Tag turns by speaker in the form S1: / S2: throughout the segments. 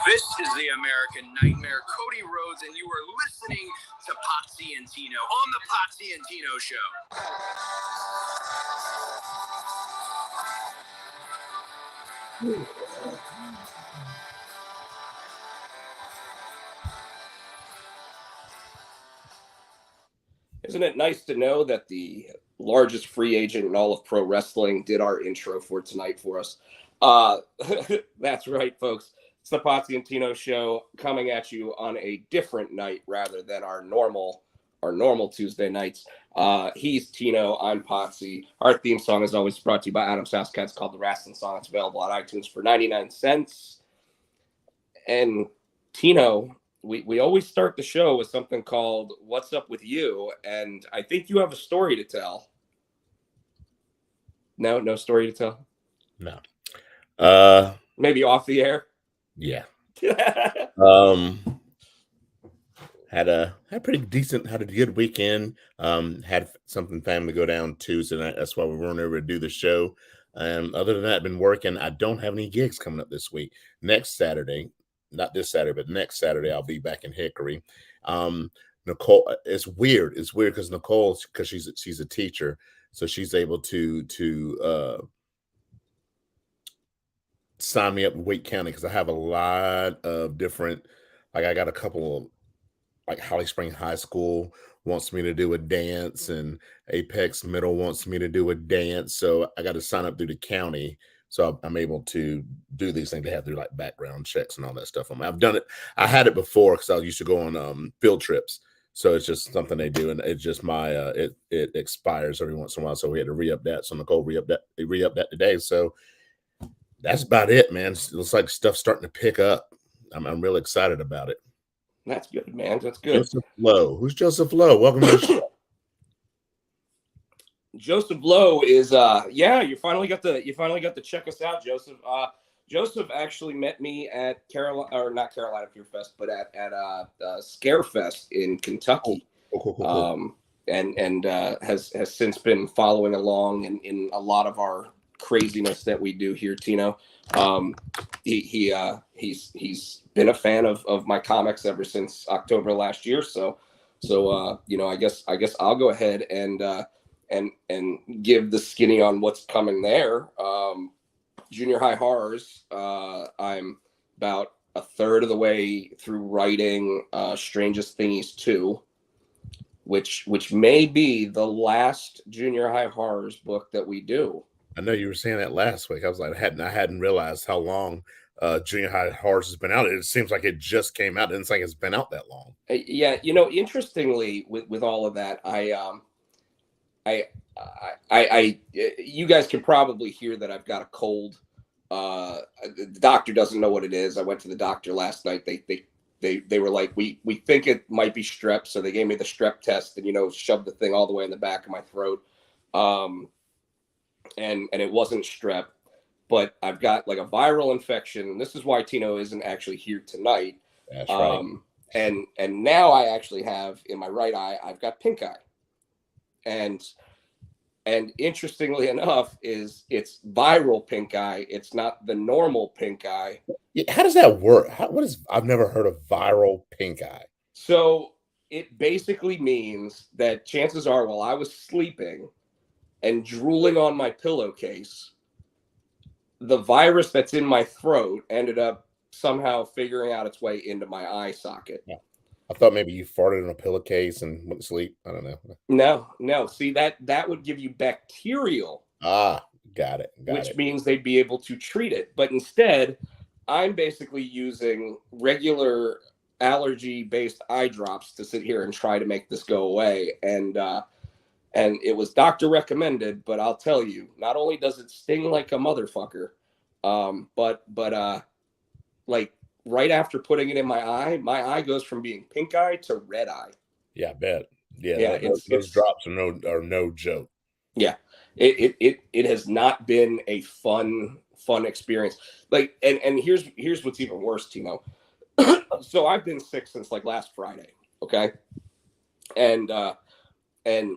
S1: This is the American Nightmare, Cody Rhodes, and you are listening to Potsy and Tino on the Potsy and Tino Show.
S2: Isn't it nice to know that the largest free agent in all of pro wrestling did our intro for tonight for us? That's right, folks. It's the Potsy and Tino Show coming at you on a different night rather than our normal Tuesday nights. He's Tino. I'm Potsy. Our theme song is always brought to you by Adam's House Cats, called The Wrestling Song. It's available on iTunes for 99 cents. And Tino, we always start the show with something called What's Up With You? And I think you have a story to tell. No story to tell?
S3: No.
S2: Maybe off the air?
S3: Yeah. Had a good weekend. Had something family go down Tuesday night. That's why we weren't able to do the show. Other than that, I've been working. I don't have any gigs coming up this week. Next Saturday, not this Saturday, but next Saturday, I'll be back in Hickory. Nicole, it's weird. It's weird because Nicole, because she's a teacher, so she's able to sign me up in Wake County because I have a lot of different. Like I got a couple of, like Holly Springs High School wants me to do a dance, and Apex Middle wants me to do a dance. So I got to sign up through the county. So I'm able to do these things. They have to do like background checks and all that stuff. I've done it. I had it before because I used to go on field trips. So it's just something they do, and it's just my it expires every once in a while. So we had to re-up that. So Nicole re-up that today. So that's about it, man. It looks like stuff's starting to pick up. I'm really excited about it.
S2: That's good, man. That's good.
S3: Joseph Lowe. Who's Joseph Lowe? Welcome to the show.
S2: Joseph Lowe is you finally got to check us out, Joseph. Joseph actually met me at not Carolina Fear Fest, but at Scarefest in Kentucky.
S3: Cool.
S2: And has since been following along in a lot of our craziness that we do here, Tino. He's been a fan of my comics ever since October last year. So I guess I'll go ahead and give the skinny on what's coming there. Junior High Horrors. I'm about a third of the way through writing Strangest Thingies 2, which may be the last Junior High Horrors book that we do.
S3: I know you were saying that last week. I was like, I hadn't realized how long Junior High Horrors has been out. It seems like it just came out. It doesn't seem like it's been out that long.
S2: Yeah, interestingly, with all of that, I you guys can probably hear that I've got a cold. The doctor doesn't know what it is. I went to the doctor last night. They were like, we think it might be strep, so they gave me the strep test and shoved the thing all the way in the back of my throat. And it wasn't strep, but I've got like a viral infection. And this is why Tino isn't actually here tonight.
S3: That's right.
S2: And now I actually have in my right eye, I've got pink eye. And interestingly enough, it's viral pink eye. It's not the normal pink eye.
S3: How does that work? I've never heard of viral pink eye.
S2: So it basically means that chances are, while I was sleeping and drooling on my pillowcase, the virus that's in my throat ended up somehow figuring out its way into my eye socket.
S3: Yeah. I thought maybe you farted in a pillowcase and went to sleep. I don't
S2: know. No. See, that would give you bacterial.
S3: Got it.
S2: Which means they'd be able to treat it. But instead, I'm basically using regular allergy-based eye drops to sit here and try to make this go away. And it was doctor recommended, but I'll tell you, not only does it sting like a motherfucker, but like right after putting it in my eye goes from being pink eye to red eye.
S3: Yeah, I bet. Yeah, those drops are no joke.
S2: Yeah, it has not been a fun experience. Like, and here's what's even worse, Tino. So I've been sick since like last Friday. Okay, and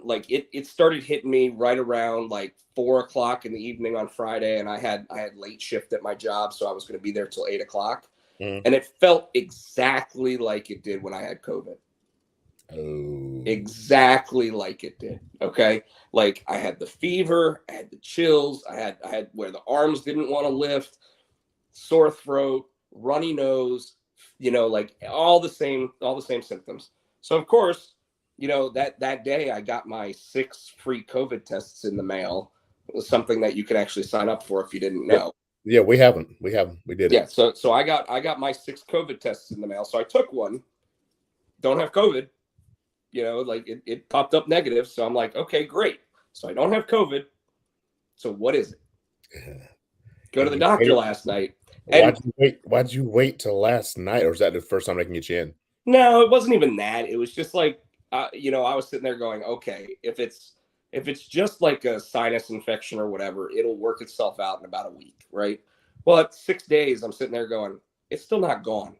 S2: like it started hitting me right around like 4:00 in the evening on Friday, and I had late shift at my job, so I was going to be there till 8:00.
S3: Mm.
S2: And it felt exactly like it did when I had COVID.
S3: Oh.
S2: Exactly like it did. Okay. Like I had the fever, I had the chills, I had where the arms didn't want to lift, sore throat, runny nose, like all the same symptoms. So of course, that day I got my 6 free COVID tests in the mail. It was something that you could actually sign up for if you didn't know.
S3: Yeah, we haven't. We did it.
S2: Yeah, so I got my 6 COVID tests in the mail. So I took one. Don't have COVID. Like it popped up negative. So I'm like, okay, great. So I don't have COVID. So what is it? Go to the doctor last night.
S3: Why'd you wait till last night, or is that the first time they can get you in?
S2: No, it wasn't even that. It was just like, I was sitting there going, okay, if it's just like a sinus infection or whatever, it'll work itself out in about a week, right? Well, at 6 days, I'm sitting there going, it's still not gone.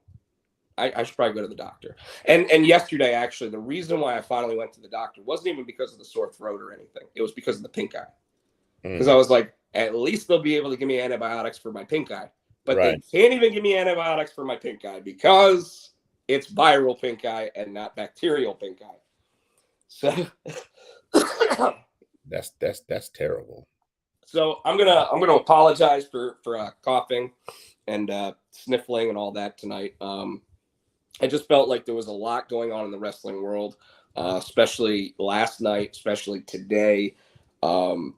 S2: I should probably go to the doctor. And yesterday, actually, the reason why I finally went to the doctor wasn't even because of the sore throat or anything. It was because of the pink eye. Because I was like, at least they'll be able to give me antibiotics for my pink eye. But they can't even give me antibiotics for my pink eye because it's viral pink eye and not bacterial pink eye. So
S3: that's terrible.
S2: So I'm gonna apologize for coughing and sniffling and all that tonight. I just felt like there was a lot going on in the wrestling world, especially last night, especially today. Lots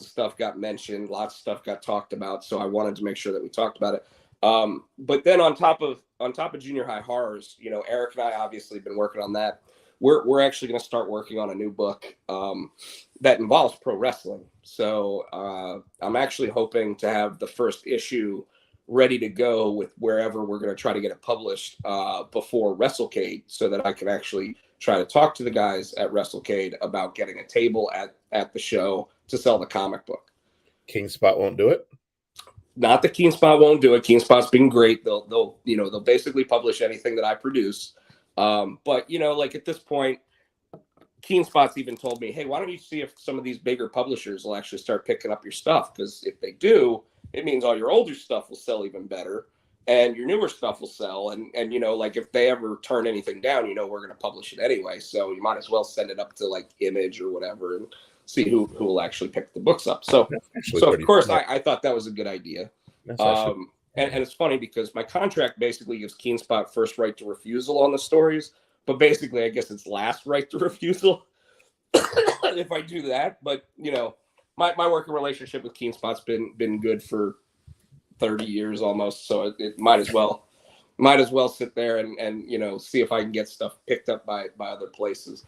S2: of stuff got mentioned, lots of stuff got talked about. So I wanted to make sure that we talked about it. But then on top of Junior High Horrors, Eric and I obviously been working on that. We're actually going to start working on a new book that involves pro wrestling. So I'm actually hoping to have the first issue ready to go with wherever we're going to try to get it published before WrestleCade, so that I can actually try to talk to the guys at WrestleCade about getting a table at the show to sell the comic book.
S3: King Spot won't do it?
S2: Not that Keen Spot won't do it. Keen Spot's been great. They'll basically publish anything that I produce. But like at this point, Keen Spot's even told me, hey, why don't you see if some of these bigger publishers will actually start picking up your stuff? Because if they do, it means all your older stuff will sell even better and your newer stuff will sell. And like if they ever turn anything down, we're going to publish it anyway. So you might as well send it up to like Image or whatever and see who will actually pick the books up. So of course, I thought that was a good idea. And it's funny because my contract basically gives Keen Spot first right to refusal on the stories, but basically I guess it's last right to refusal if I do that. But my working relationship with Keen Spot's been good for 30 years almost, so it might as well sit there and see if I can get stuff picked up by other places.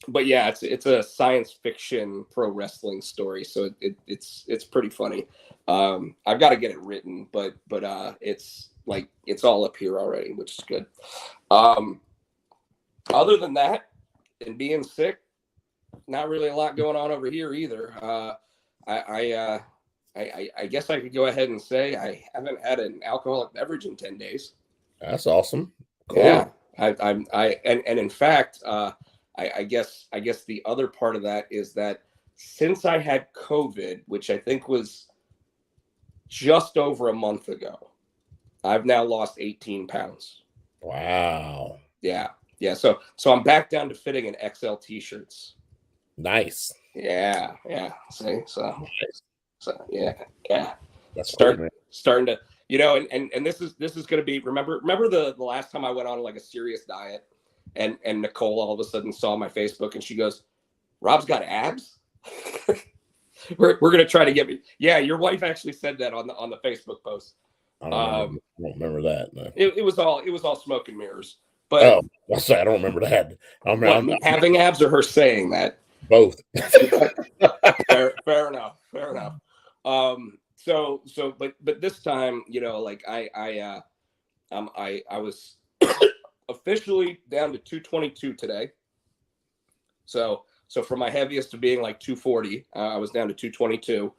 S2: But yeah, it's a science fiction pro wrestling story, so it's pretty funny. I've got to get it written, but it's like it's all up here already, which is good. Other than that, and being sick, not really a lot going on over here either. I guess I could go ahead and say I haven't had an alcoholic beverage in 10 days.
S3: That's awesome. Cool.
S2: Yeah, and in fact, I guess the other part of that is that since I had COVID, which I think was just over a month ago, I've now lost 18 pounds.
S3: Wow.
S2: Yeah. So I'm back down to fitting in XL t-shirts.
S3: Nice.
S2: Yeah. See, so yeah.
S3: That's
S2: starting to, and this is going to be, remember the last time I went on like a serious diet and Nicole all of a sudden saw my Facebook and she goes, Rob's got abs. we're going to try to get me. Yeah. Your wife actually said that on the Facebook post.
S3: I don't remember that. No.
S2: It was all smoke and mirrors. But
S3: I don't remember that.
S2: Having abs or her saying that?
S3: Both.
S2: fair enough. But this time, like I was officially down to 222 today. So from my heaviest to being like 240, I was down to 222.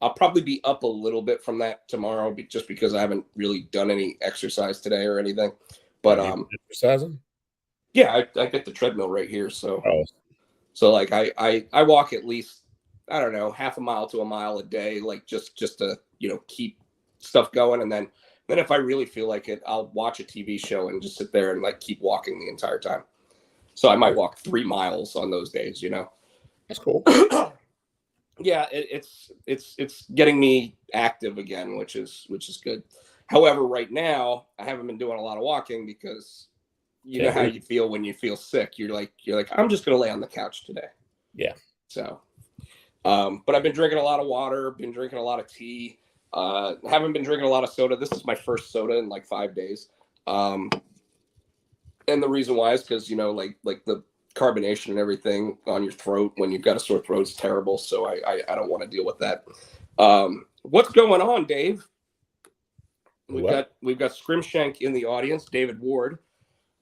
S2: I'll probably be up a little bit from that tomorrow, just because I haven't really done any exercise today or anything. But
S3: exercising?
S2: Yeah, I get the treadmill right here. So like I walk at least, I don't know, half a mile to a mile a day, like just to keep stuff going, and then if I really feel like it, I'll watch a TV show and just sit there and like keep walking the entire time. So I might walk 3 miles on those days, you know.
S3: That's cool.
S2: Yeah, it's getting me active again, which is good. However, right now I haven't been doing a lot of walking because you know how you feel when you feel sick. You're like I'm just gonna lay on the couch today.
S3: Yeah.
S2: So, but I've been drinking a lot of water, been drinking a lot of tea. Haven't been drinking a lot of soda. This is my first soda in like 5 days. And the reason why is because, you know, like the carbonation and everything on your throat when you've got a sore throat is terrible. So I don't want to deal with that. What's going on, Dave? We've got Scrimshank in the audience, David Ward.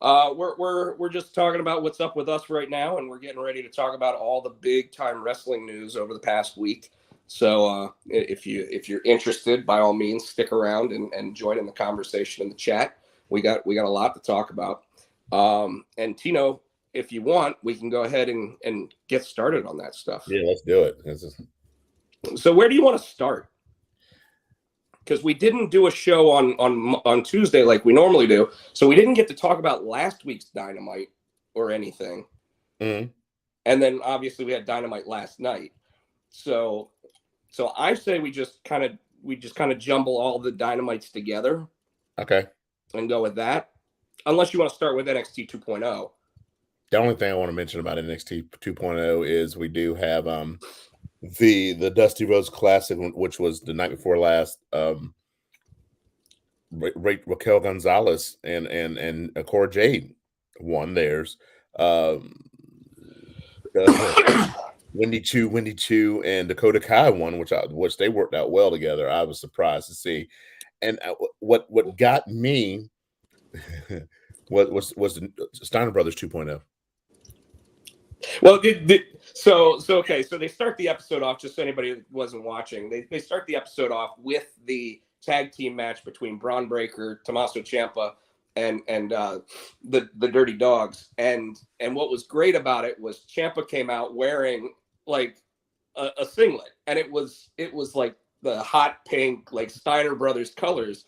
S2: We're just talking about what's up with us right now, and we're getting ready to talk about all the big time wrestling news over the past week. So if you're interested, by all means, stick around and join in the conversation in the chat. We got a lot to talk about. And Tino, if you want, we can go ahead and get started on that stuff.
S3: Yeah, let's do it.
S2: So where do you want to start? Because we didn't do a show on Tuesday like we normally do, so we didn't get to talk about last week's Dynamite or anything.
S3: Mm-hmm.
S2: And then obviously we had Dynamite last night. So I say we just kind of jumble all the Dynamites together.
S3: Okay.
S2: And go with that. Unless you want to start with NXT 2.0.
S3: The only thing I want to mention about NXT 2.0 is we do have the Dusty Rhodes Classic, which was the night before last. Raquel Gonzalez and Cora Jade won theirs. Wendy Chu and Dakota Kai won, which they worked out well together. I was surprised to see. And what got me was the Steiner Brothers 2.0.
S2: Well, okay. So they start the episode off, just so anybody that wasn't watching, they start the episode off with the tag team match between Braun Breaker, Tommaso Ciampa, and the Dirty Dogs. And what was great about it was Ciampa came out wearing like a singlet, and it was like the hot pink, like Steiner Brothers colors.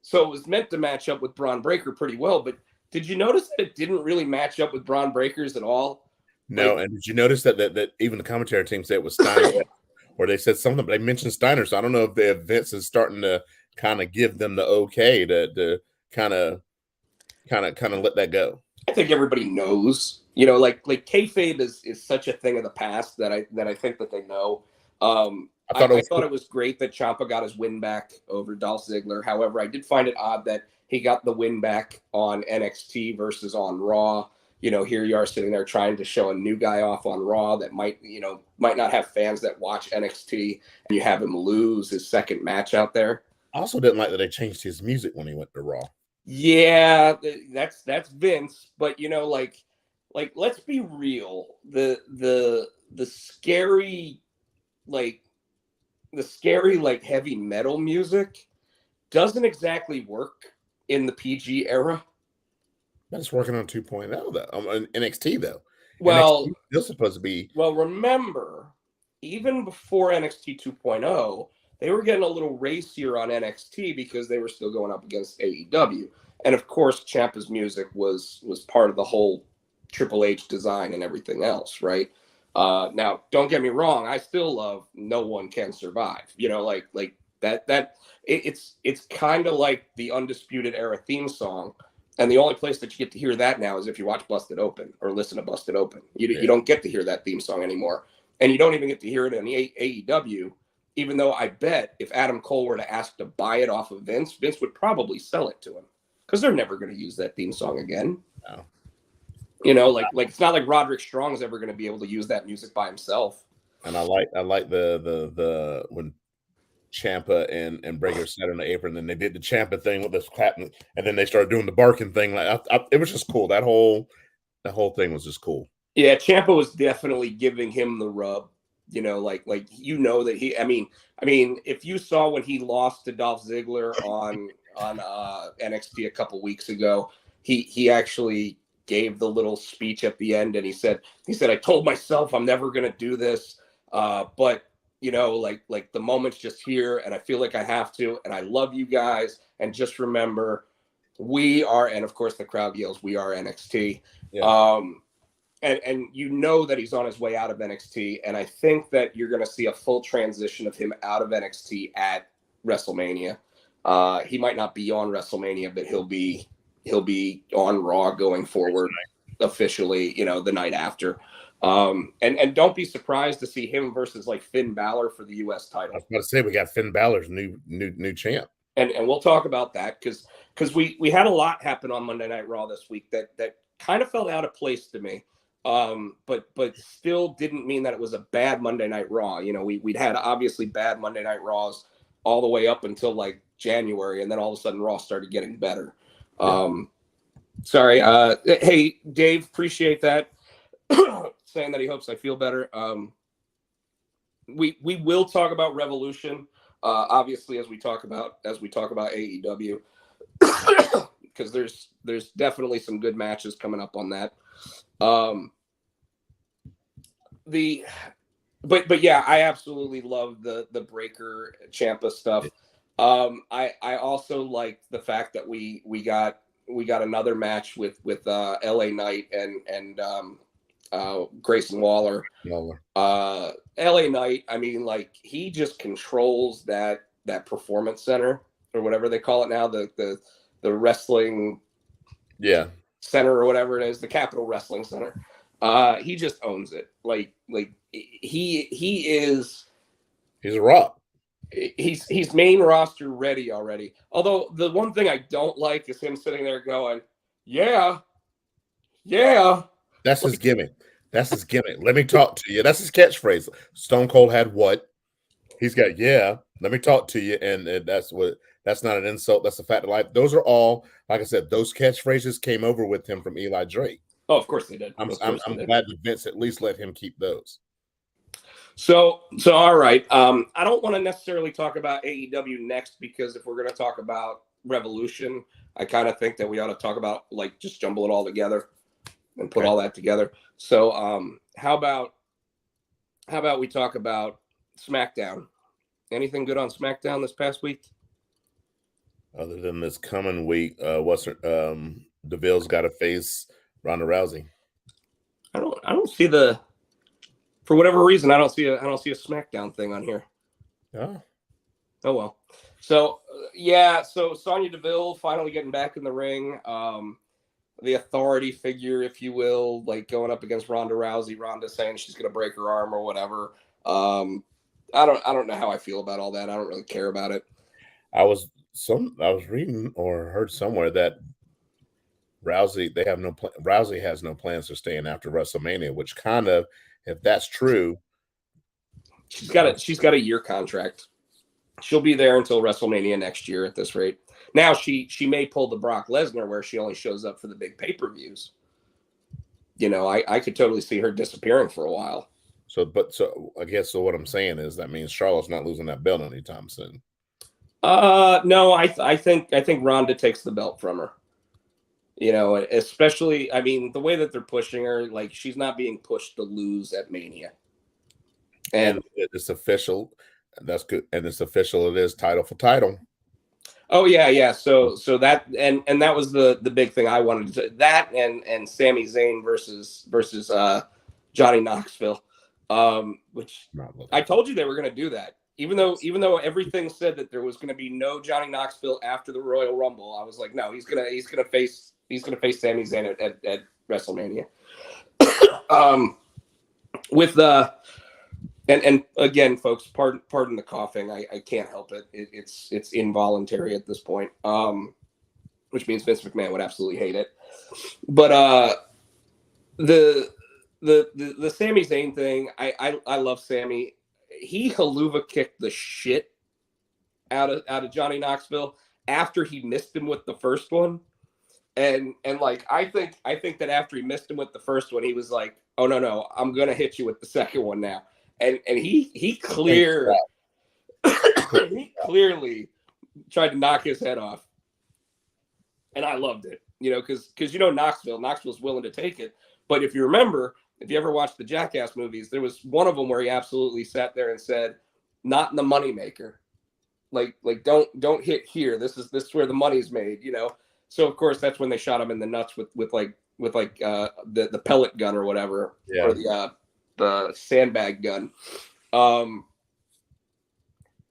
S2: So it was meant to match up with Braun Breaker pretty well. But did you notice that it didn't really match up with Braun Breakers at all?
S3: No, and did you notice that even the commentary team said it was Steiner, or they said something, but they mentioned Steiner. So I don't know if the Vince is starting to kind of give them the okay to kind of let that go.
S2: I think everybody knows, you know, like kayfabe is such a thing of the past that I think that they know. I thought it was great that Ciampa got his win back over Dolph Ziggler. However, I did find it odd that he got the win back on NXT versus on Raw. You know, here you are sitting there trying to show a new guy off on Raw that might not have fans that watch NXT, and you have him lose his second match out there.
S3: I also didn't like that they changed his music when he went to Raw.
S2: Yeah, that's Vince, but you know, like let's be real. The scary heavy metal music doesn't exactly work in the PG era.
S3: That's working on 2.0 though. On NXT though.
S2: Well,
S3: NXT is supposed to be.
S2: Well, remember, even before NXT 2.0, they were getting a little racier on NXT because they were still going up against AEW, and of course, Ciampa's music was part of the whole Triple H design and everything else, right? Now, don't get me wrong, I still love "No One Can Survive." You know, like that. It's kind of like the Undisputed Era theme song. And the only place that you get to hear that now is if you watch Busted Open or listen to Busted Open. You don't get to hear that theme song anymore. And you don't even get to hear it in the AEW, even though I bet if Adam Cole were to ask to buy it off of Vince would probably sell it to him because they're never going to use that theme song again.
S3: No.
S2: You know, like it's not like Roderick Strong's ever going to be able to use that music by himself.
S3: And I like the when Ciampa and Breaker sat on the apron, and they did the Ciampa thing with this clapping, and then they started doing the barking thing. It was just cool. That whole thing was just cool. Yeah,
S2: Ciampa was definitely giving him the rub. You know, like you know that he. I mean, if you saw when he lost to Dolph Ziggler on NXT a couple weeks ago, he actually gave the little speech at the end, and he said I told myself I'm never going to do this, but like the moment's just here, and I feel like I have to, and I love you guys, and just remember, we are, and of course the crowd yells, we are NXT.
S3: Yeah.
S2: And you know that he's on his way out of NXT, and I think that you're going to see a full transition of him out of NXT at WrestleMania. He might not be on WrestleMania, but he'll be on Raw going forward officially, the night after. And don't be surprised to see him versus like Finn Balor for the U.S. title.
S3: I was about to say we got Finn Balor's new champ,
S2: and we'll talk about that because we had a lot happen on Monday Night Raw this week that kind of felt out of place to me. But still didn't mean that it was a bad Monday Night Raw. We'd had obviously bad Monday Night Raws all the way up until like January, and then all of a sudden Raw started getting better. Sorry. Hey, Dave, appreciate that. Saying that he hopes I feel better. We will talk about Revolution, obviously, as we talk about AEW, because there's definitely some good matches coming up on that. But yeah, I absolutely love the Breaker Ciampa stuff. I also like the fact that we got another match with LA Knight and Grayson Waller. LA Knight, I mean, like, he just controls that performance center or whatever they call it now, the wrestling center or whatever it is, the Capitol Wrestling Center. He just owns it. Like he's
S3: a rock.
S2: He's main roster ready already. Although the one thing I don't like is him sitting there going, yeah.
S3: That's his gimmick. Let me talk to you. That's his catchphrase. Stone Cold had what? He's got, yeah, let me talk to you. And that's not an insult. That's a fact of life. Those are all, like I said, those catchphrases came over with him from Eli Drake.
S2: Oh, of course they did.
S3: I'm glad that Vince at least let him keep those.
S2: So all right. I don't want to necessarily talk about AEW next, because if we're going to talk about Revolution, I kind of think that we ought to talk about, like, just jumble it all together and put all that together. So how about we talk about SmackDown? Anything good on SmackDown this past week?
S3: Other than this coming week, DeVille's got to face Ronda Rousey.
S2: I don't see for whatever reason, I don't see a SmackDown thing on here.
S3: Oh
S2: well. So so Sonya Deville finally getting back in the ring. The authority figure, if you will, like going up against Ronda Rousey. Ronda saying she's gonna break her arm or whatever. I don't know how I feel about all that. I don't really care about it.
S3: I was reading or heard somewhere that Rousey has no plans to stay in after WrestleMania, which kind of, if that's true,
S2: she's got a year contract. She'll be there until WrestleMania next year at this rate. Now she may pull the Brock Lesnar where she only shows up for the big pay-per-views. I could totally see her disappearing for a while. So
S3: I guess what I'm saying is that means Charlotte's not losing that belt anytime soon.
S2: No, I think Ronda takes the belt from her. Especially, I mean, the way that they're pushing her, like, she's not being pushed to lose at Mania. And
S3: it's official. That's good. And it's official. It is title for title.
S2: Oh yeah. So that and that was the big thing I wanted to say. That and Sami Zayn versus Johnny Knoxville, which I told you they were going to do that. Even though everything said that there was going to be no Johnny Knoxville after the Royal Rumble, I was like, no, he's gonna face Sami Zayn at WrestleMania. With and again, folks, pardon the coughing. I can't help it. It's involuntary at this point. Which means Vince McMahon would absolutely hate it. But the Sami Zayn thing, I love Sami. He haluva kicked the shit out of Johnny Knoxville after he missed him with the first one. And like I think that after he missed him with the first one, he was like, oh no, I'm gonna hit you with the second one now. And he clearly tried to knock his head off. And I loved it, because Knoxville's willing to take it. But if you remember, if you ever watched the Jackass movies, there was one of them where he absolutely sat there and said, not in the moneymaker. Like don't hit here. This is where the money's made, you know. So of course that's when they shot him in the nuts with the pellet gun or whatever,
S3: Yeah.
S2: or the sandbag gun.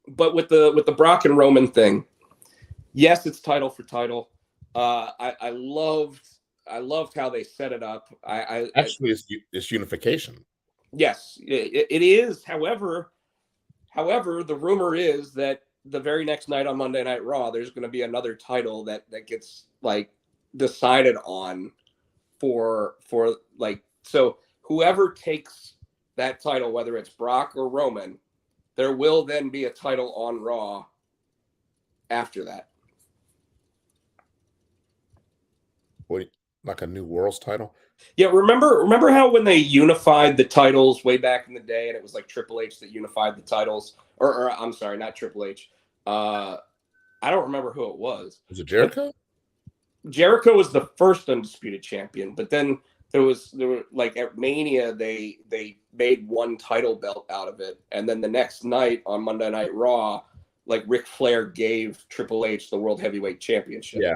S2: But with the Brock and Roman thing, yes, it's title for title. I loved how they set it up.
S3: Actually, it's unification.
S2: Yes, it is. However, the rumor is that the very next night on Monday Night Raw, there's going to be another title that gets like decided on for like, so whoever takes that title, whether it's Brock or Roman, there will then be a title on Raw after that.
S3: What, like a new world's title?
S2: Yeah, remember how when they unified the titles way back in the day, and it was like Triple H that unified the titles, or I'm sorry, not Triple H. I don't remember who it was.
S3: Was it Jericho?
S2: Jericho was the first undisputed champion, but then there were like at Mania they made one title belt out of it, and then the next night on Monday Night Raw, like Ric Flair gave Triple H the World Heavyweight Championship.
S3: Yeah.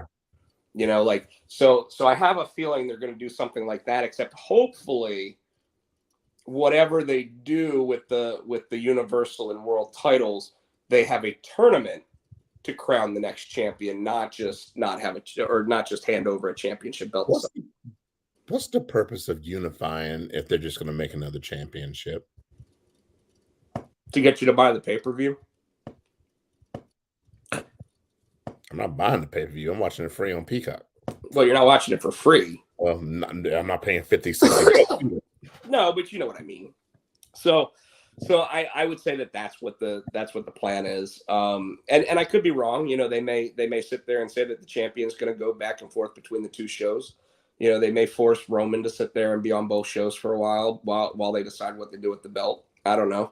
S2: You know, like so I have a feeling they're going to do something like that, except hopefully whatever they do with the Universal and World titles, they have a tournament to crown the next champion, not just hand over a championship belt.
S3: What's the purpose of unifying if they're just going to make another championship?
S2: To get you to buy the pay-per-view?
S3: I'm not buying the pay-per-view. I'm watching it free on Peacock.
S2: Well, you're not watching it for free.
S3: Well, I'm not paying 50, 60.
S2: No, but you know what I mean. So I would say that's what the plan is. And I could be wrong. You know, they may sit there and say that the champion's going to go back and forth between the two shows. You know, they may force Roman to sit there and be on both shows for a while they decide what to do with the belt. I don't know.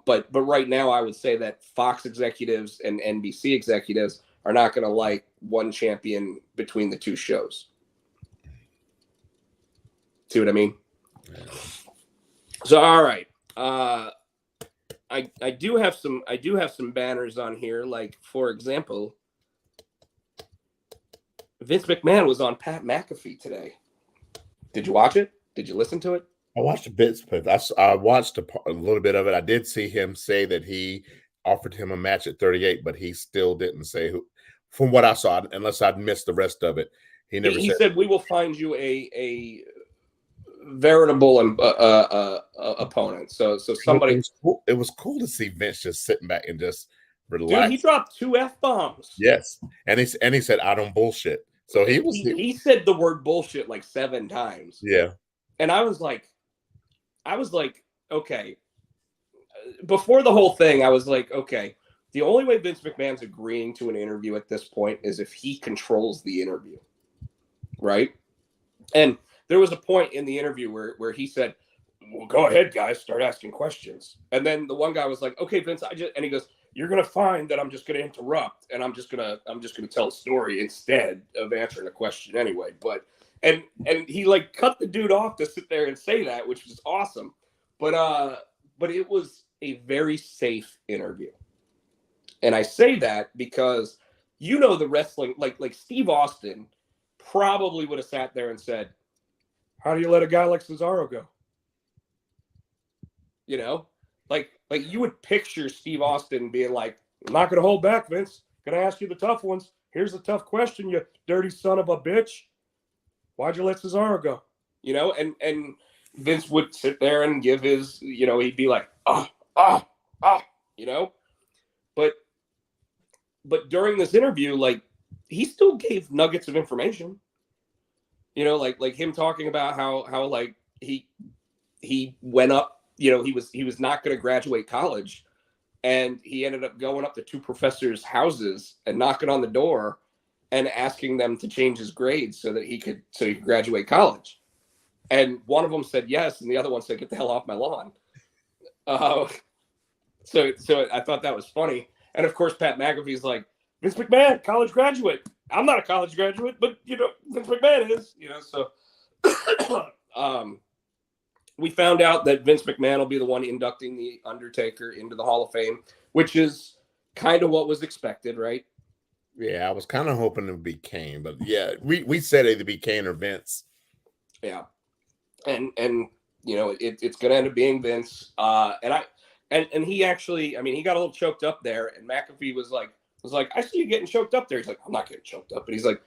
S2: But right now, I would say that Fox executives and NBC executives are not going to like one champion between the two shows. See what I mean?
S3: Yeah.
S2: So, all right. I do have some banners on here. Like, for example, Vince McMahon was on Pat McAfee today. Did you watch it? Did you listen to it?
S3: I watched bits, but I watched a little bit of it. I did see him say that he offered him a match at 38, but he still didn't say who. From what I saw, unless I'd missed the rest of it, he never said. He
S2: said, "We will find you a veritable opponent." So somebody.
S3: It was cool to see Vince just sitting back and just relax.
S2: Dude, he dropped 2 F-bombs.
S3: Yes, and he said, "I don't bullshit." So
S2: he said the word bullshit like 7 times.
S3: Yeah,
S2: and I was like, okay. Before the whole thing, I was like, okay. The only way Vince McMahon's agreeing to an interview at this point is if he controls the interview, right? And there was a point in the interview where he said, "Well, go ahead, guys, start asking questions." And then the one guy was like, "Okay, Vince," and he goes, "You're gonna find that I'm just gonna interrupt, and I'm just gonna tell a story instead of answering a question anyway." But and he like cut the dude off to sit there and say that, which was awesome. But it was a very safe interview. And I say that because, you know, the wrestling, like Steve Austin probably would have sat there and said, "How do you let a guy like Cesaro go?" You know, like you would picture Steve Austin being like, "I'm not going to hold back, Vince. Going to ask you the tough ones. Here's a tough question, you dirty son of a bitch. Why'd you let Cesaro go?" You know, and Vince would sit there and give his, you know, he'd be like, you know, but during this interview, like, he still gave nuggets of information, you know, like him talking about how like he went up, you know, he was not going to graduate college, and he ended up going up to 2 professors' houses and knocking on the door and asking them to change his grades so he could graduate college. And one of them said yes, and the other one said, "Get the hell off my lawn." So I thought that was funny. And of course, Pat McAfee's like, "Vince McMahon, college graduate. I'm not a college graduate, but you know, Vince McMahon is, you know." So, we found out that Vince McMahon will be the one inducting the Undertaker into the Hall of Fame, which is kind of what was expected, right?
S3: Yeah, I was kind of hoping it would be Kane, but yeah, we said it'd be Kane or Vince.
S2: Yeah, and you know it's going to end up being Vince. And he actually, I mean, he got a little choked up there, and McAfee was like, I see you getting choked up there. He's like, I'm not getting choked up, but he's like,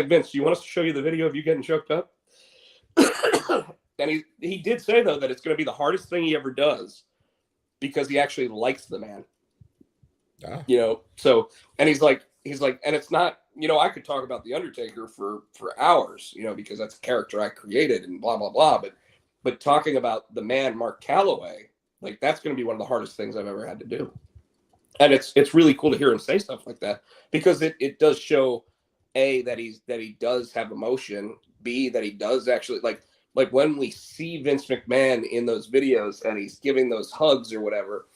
S2: Vince, do you want us to show you the video of you getting choked up? And he did say though that it's going to be the hardest thing he ever does because he actually likes the man.
S3: Ah.
S2: You know, so and he's like, and it's not, you know, I could talk about the Undertaker for hours, you know, because that's a character I created and blah blah blah. But talking about the man Mark Calloway, like that's going to be one of the hardest things I've ever had to do. And it's really cool to hear him say stuff like that because it does show A, that he does have emotion, B, that he does actually like when we see Vince McMahon in those videos and he's giving those hugs or whatever,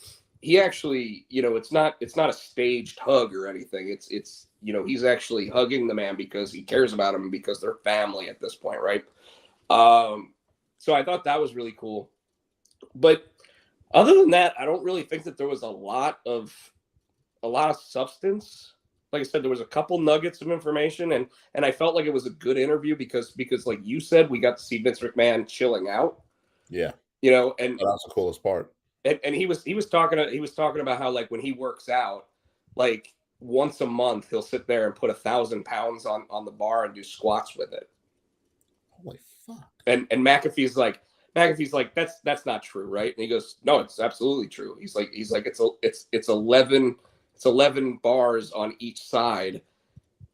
S2: he actually, you know, it's not a staged hug or anything. It's you know, he's actually hugging the man because he cares about him and because they're family at this point, right? So I thought that was really cool. But other than that, I don't really think that there was a lot of substance. Like I said, there was a couple nuggets of information, and I felt like it was a good interview because like you said, we got to see Vince McMahon chilling out.
S3: Yeah,
S2: you know, and
S3: that's the coolest part.
S2: And he was talking about how like when he works out, like once a month he'll sit there and put 1,000 pounds on the bar and do squats with it.
S3: Holy fuck!
S2: And McAfee's like that's not true, right? And he goes, no, it's absolutely true. He's like it's 11 bars on each side,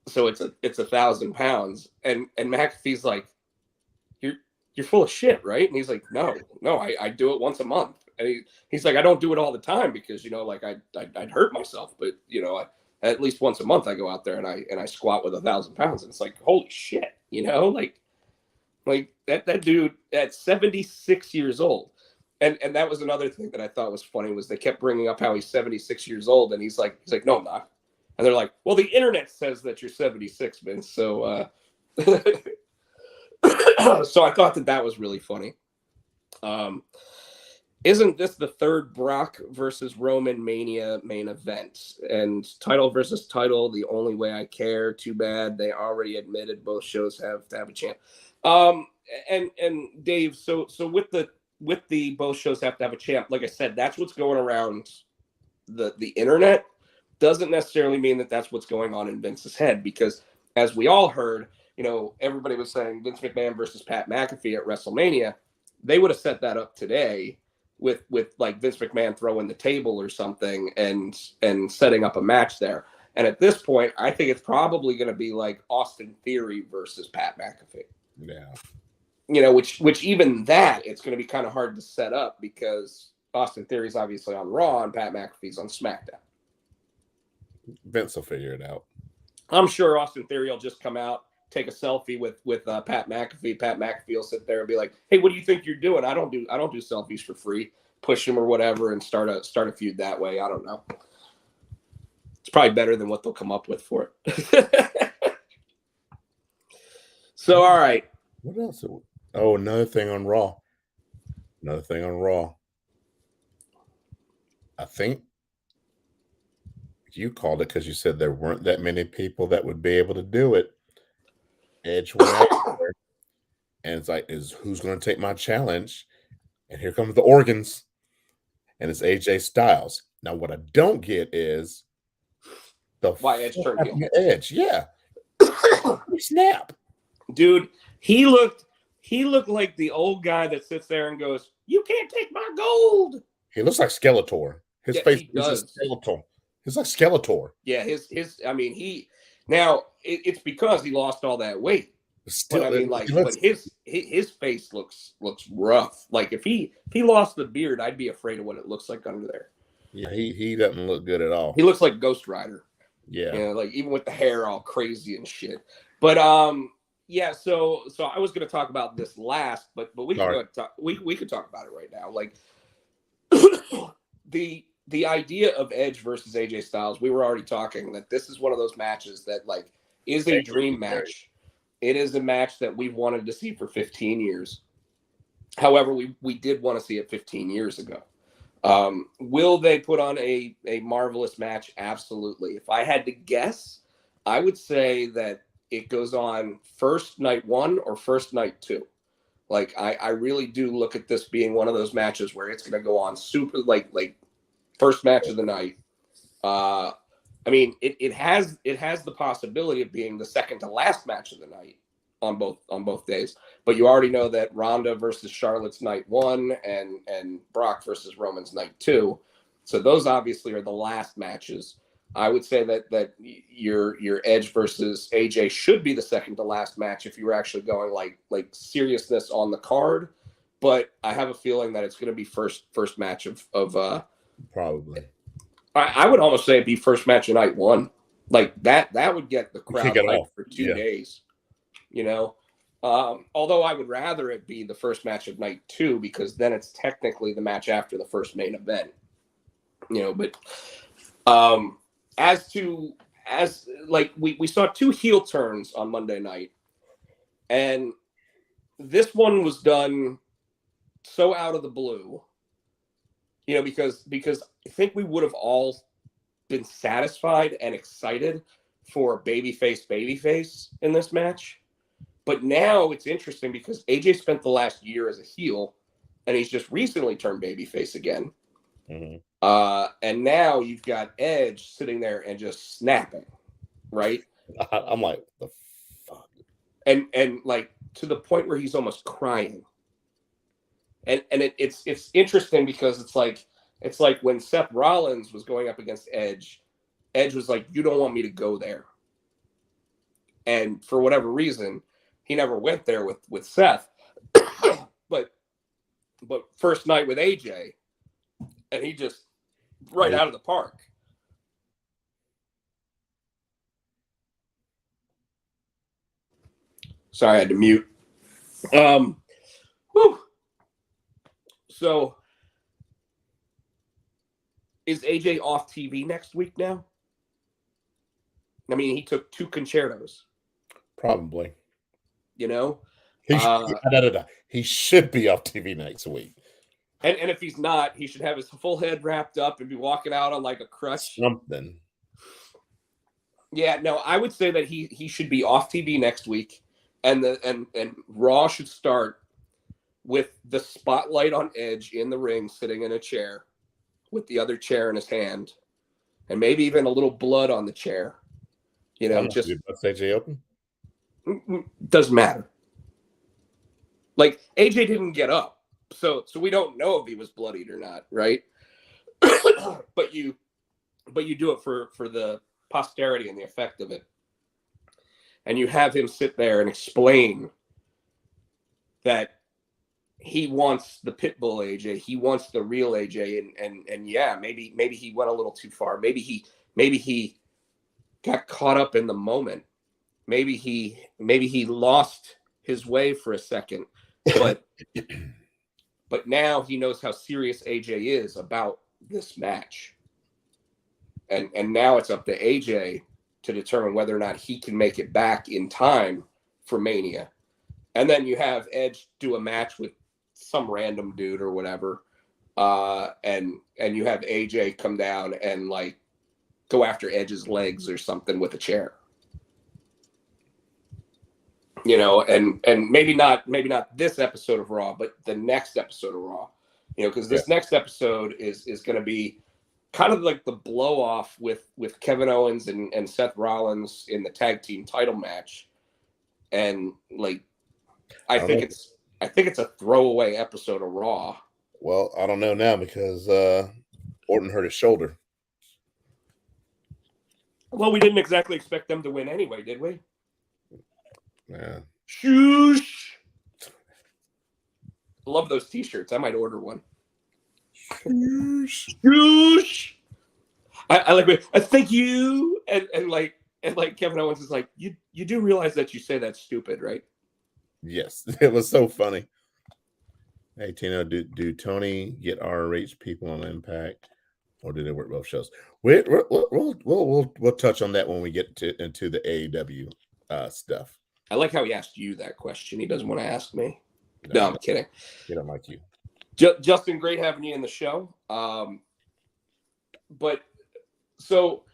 S2: so it's 1,000 pounds. And McAfee's like, you're full of shit, right? And he's like, no, I do it once a month. And he's like, I don't do it all the time because, you know, like I'd hurt myself, but you know, at least once a month I go out there and I squat with 1,000 pounds, and it's like, holy shit, you know, like that dude at 76 years old. And that was another thing that I thought was funny was they kept bringing up how he's 76 years old, and he's like, no, I'm not. And they're like, well, the internet says that you're 76, Vince. So, so I thought that was really funny. Isn't this the third Brock versus Roman Mania main event? And title versus title, the only way I care. Too bad they already admitted both shows have to have a champ. And Dave, so with the both shows have to have a champ, like I said, that's what's going around the internet. Doesn't necessarily mean that that's what's going on in Vince's head, because as we all heard, you know, everybody was saying Vince McMahon versus Pat McAfee at WrestleMania. They would have set that up today with like Vince McMahon throwing the table or something and setting up a match there. And at this point, I think it's probably going to be like Austin Theory versus Pat McAfee.
S3: Yeah.
S2: You know, which even that, it's going to be kind of hard to set up because Austin Theory's obviously on Raw and Pat McAfee's on SmackDown.
S3: Vince will figure it out.
S2: I'm sure Austin Theory will just come out, take a selfie with Pat McAfee. Pat McAfee will sit there and be like, "Hey, what do you think you're doing? I don't do selfies for free." Push him or whatever and start a feud that way. I don't know. It's probably better than what they'll come up with for it. So, all right.
S3: What else? Oh, another thing on Raw. I think you called it because you said there weren't that many people that would be able to do it. Edge went out there, and it's like, who's going to take my challenge? And here comes the organs, and it's AJ Styles. Now, what I don't get is
S2: why Edge turned heel.
S3: Edge, yeah, snap,
S2: dude. He looked like the old guy that sits there and goes, "You can't take my gold."
S3: He looks like Skeletor. His face is skeletal. He's like Skeletor.
S2: Yeah, his. I mean, it's because he lost all that weight.
S3: Still,
S2: but I mean, but his face looks rough. Like if he lost the beard, I'd be afraid of what it looks like under there.
S3: Yeah, he doesn't look good at all.
S2: He looks like Ghost Rider.
S3: Yeah,
S2: you know, like even with the hair all crazy and shit. But yeah. So I was going to talk about this last, but we can we could talk about it right now. Like the idea of Edge versus AJ Styles. We were already talking that this is one of those matches that like is a dream match. It is a match that we've wanted to see for 15 years. However, we did want to see it 15 years ago. Will they put on a marvelous match? Absolutely. If I had to guess, I would say that it goes on first night 1 or first night 2. Like I really do look at this being one of those matches where it's going to go on super like first match of the night. I mean, it has the possibility of being the second to last match of the night on both days. But you already know that Ronda versus Charlotte's night 1 and Brock versus Roman's night 2. So those obviously are the last matches. I would say that your Edge versus AJ should be the second to last match if you were actually going like seriousness on the card. But I have a feeling that it's going to be first match of
S3: probably.
S2: I would almost say it'd be first match of night 1. Like that would get the crowd hyped for 2 days. You know, although I would rather it be the first match of night 2 because then it's technically the match after the first main event. You know, but as we saw 2 heel turns on Monday night, and this one was done so out of the blue. You know, because I think we would have all been satisfied and excited for babyface in this match. But now it's interesting because AJ spent the last year as a heel, and he's just recently turned babyface again.
S3: Mm-hmm.
S2: And now you've got Edge sitting there and just snapping, right?
S3: I'm like, the fuck?
S2: And like to the point where he's almost crying. And it's interesting because it's like when Seth Rollins was going up against Edge was like, you don't want me to go there. And for whatever reason, he never went there with Seth. but first night with AJ, and he just right out of the park. Sorry, I had to mute. Whew. So, is AJ off TV next week now? I mean, he took 2 concertos.
S3: Probably.
S2: You know?
S3: He should be off TV next week.
S2: And if he's not, he should have his full head wrapped up and be walking out on like a crutch.
S3: Something.
S2: Yeah, no, I would say that he should be off TV next week, and Raw should start with the spotlight on Edge in the ring, sitting in a chair with the other chair in his hand, and maybe even a little blood on the chair. You know, just
S3: AJ open.
S2: Doesn't matter. Like AJ didn't get up, so we don't know if he was bloodied or not, right? but you do it for the posterity and the effect of it, and you have him sit there and explain that he wants the Pitbull AJ, he wants the real AJ, and yeah, maybe he went a little too far. Maybe he got caught up in the moment. Maybe he lost his way for a second, but now he knows how serious AJ is about this match. And now it's up to AJ to determine whether or not he can make it back in time for Mania. And then you have Edge do a match with some random dude or whatever. And you have AJ come down and like go after Edge's legs or something with a chair. You know, and maybe not this episode of Raw, but the next episode of Raw. You know, because this next episode is going to be kind of like the blow off with Kevin Owens and Seth Rollins in the tag team title match. And like I think it's a throwaway episode of Raw.
S3: Well, I don't know now because Orton hurt his shoulder.
S2: Well, we didn't exactly expect them to win anyway, did we?
S3: Yeah.
S2: Shoosh. Love those t-shirts. I might order one. Shoosh. I like it. Thank you. And like Kevin Owens is like, you do realize that you say that's stupid, right?
S3: Yes. It was so funny. Hey Tino, do Tony get RH people on Impact, or do they work both shows? We'll touch on that when we get into the AEW stuff.
S2: I like how he asked you that question. He doesn't want to ask me. No, I'm kidding.
S3: He don't like you.
S2: Justin, great having you in the show. But so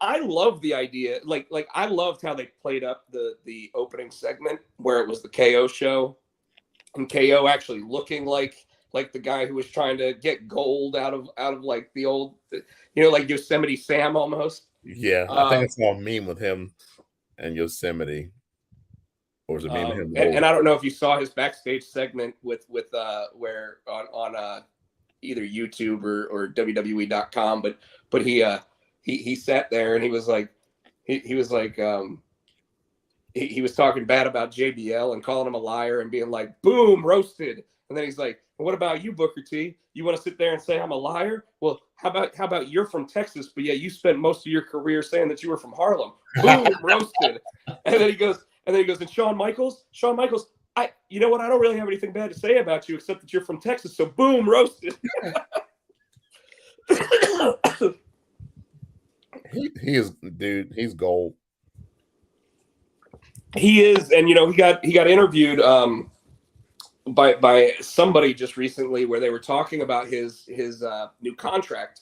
S2: I love the idea. Like I loved how they played up the opening segment where it was the KO show, and KO actually looking like the guy who was trying to get gold out of like the old, like Yosemite Sam almost.
S3: Yeah, I think I saw a meme with him and Yosemite. Or was it meme with him?
S2: And I don't know if you saw his backstage segment with where on either YouTube or WWE.com, but he sat there and he was like he was talking bad about JBL and calling him a liar and being like, boom, roasted. And then he's like, what about you, Booker T? You want to sit there and say I'm a liar? Well, how about you're from Texas, but yeah, you spent most of your career saying that you were from Harlem. Boom, roasted. And then he goes, and Shawn Michaels, you know what? I don't really have anything bad to say about you except that you're from Texas. So boom, roasted.
S3: he is, dude. He's gold.
S2: He is, and he got interviewed by somebody just recently where they were talking about his new contract,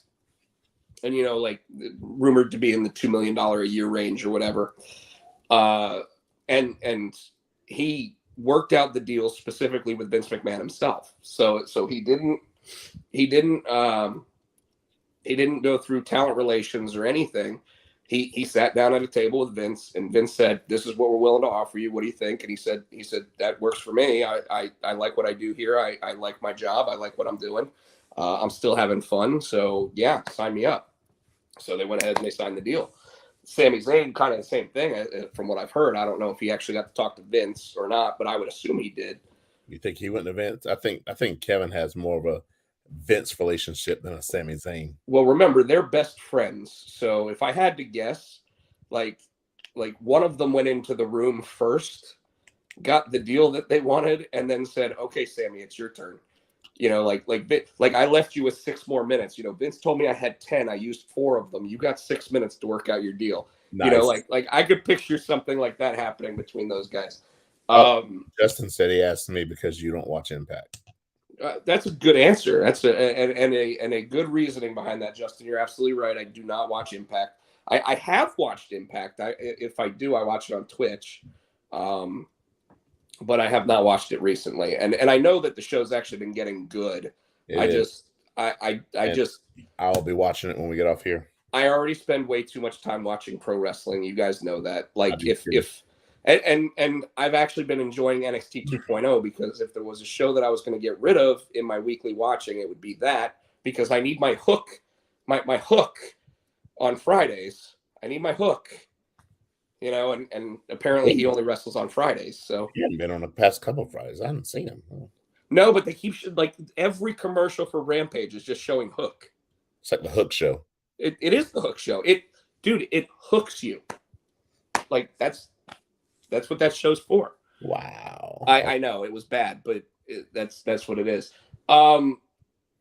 S2: and like rumored to be in the $2 million a year range or whatever. And he worked out the deal specifically with Vince McMahon himself. So he didn't go through talent relations or anything. He sat down at a table with Vince, and Vince said, "This is what we're willing to offer you. What do you think?" And he said that works for me. I like what I do here. I like my job. I like what I'm doing. I'm still having fun. So yeah, sign me up. So they went ahead and they signed the deal. Sami Zayn, kind of the same thing from what I've heard. I don't know if he actually got to talk to Vince or not, but I would assume he did.
S3: You think he went to Vince? I think Kevin has more of a Vince relationship than a Sami Zayn.
S2: Well, remember, they're best friends. So if I had to guess, like one of them went into the room first, got the deal that they wanted, and then said, "Okay, Sammy, it's your turn." Like I left you with 6 more minutes. Vince told me I had 10. I used 4 of them. You got 6 minutes to work out your deal.
S3: Nice.
S2: Like I could picture something like that happening between those guys.
S3: Justin said he asked me because you don't watch Impact.
S2: That's a good answer. That's a good reasoning behind that, Justin. You're absolutely right. I do not watch Impact. I have watched Impact. If I do, I watch it on Twitch. But I have not watched it recently. And I know that the show's actually been getting good.
S3: I'll be watching it when we get off here.
S2: I already spend way too much time watching pro wrestling. You guys know that. And I've actually been enjoying NXT 2.0 because if there was a show that I was going to get rid of in my weekly watching, it would be that, because I need my hook, my hook on Fridays. I need my hook. And apparently he only wrestles on Fridays. So
S3: he hasn't been on the past couple of Fridays. I haven't seen him.
S2: No, but they keep every commercial for Rampage is just showing Hook.
S3: It's like the Hook show.
S2: It is the Hook show. It hooks you. Like that's what that show's for.
S3: Wow.
S2: I know it was bad, but that's what it is.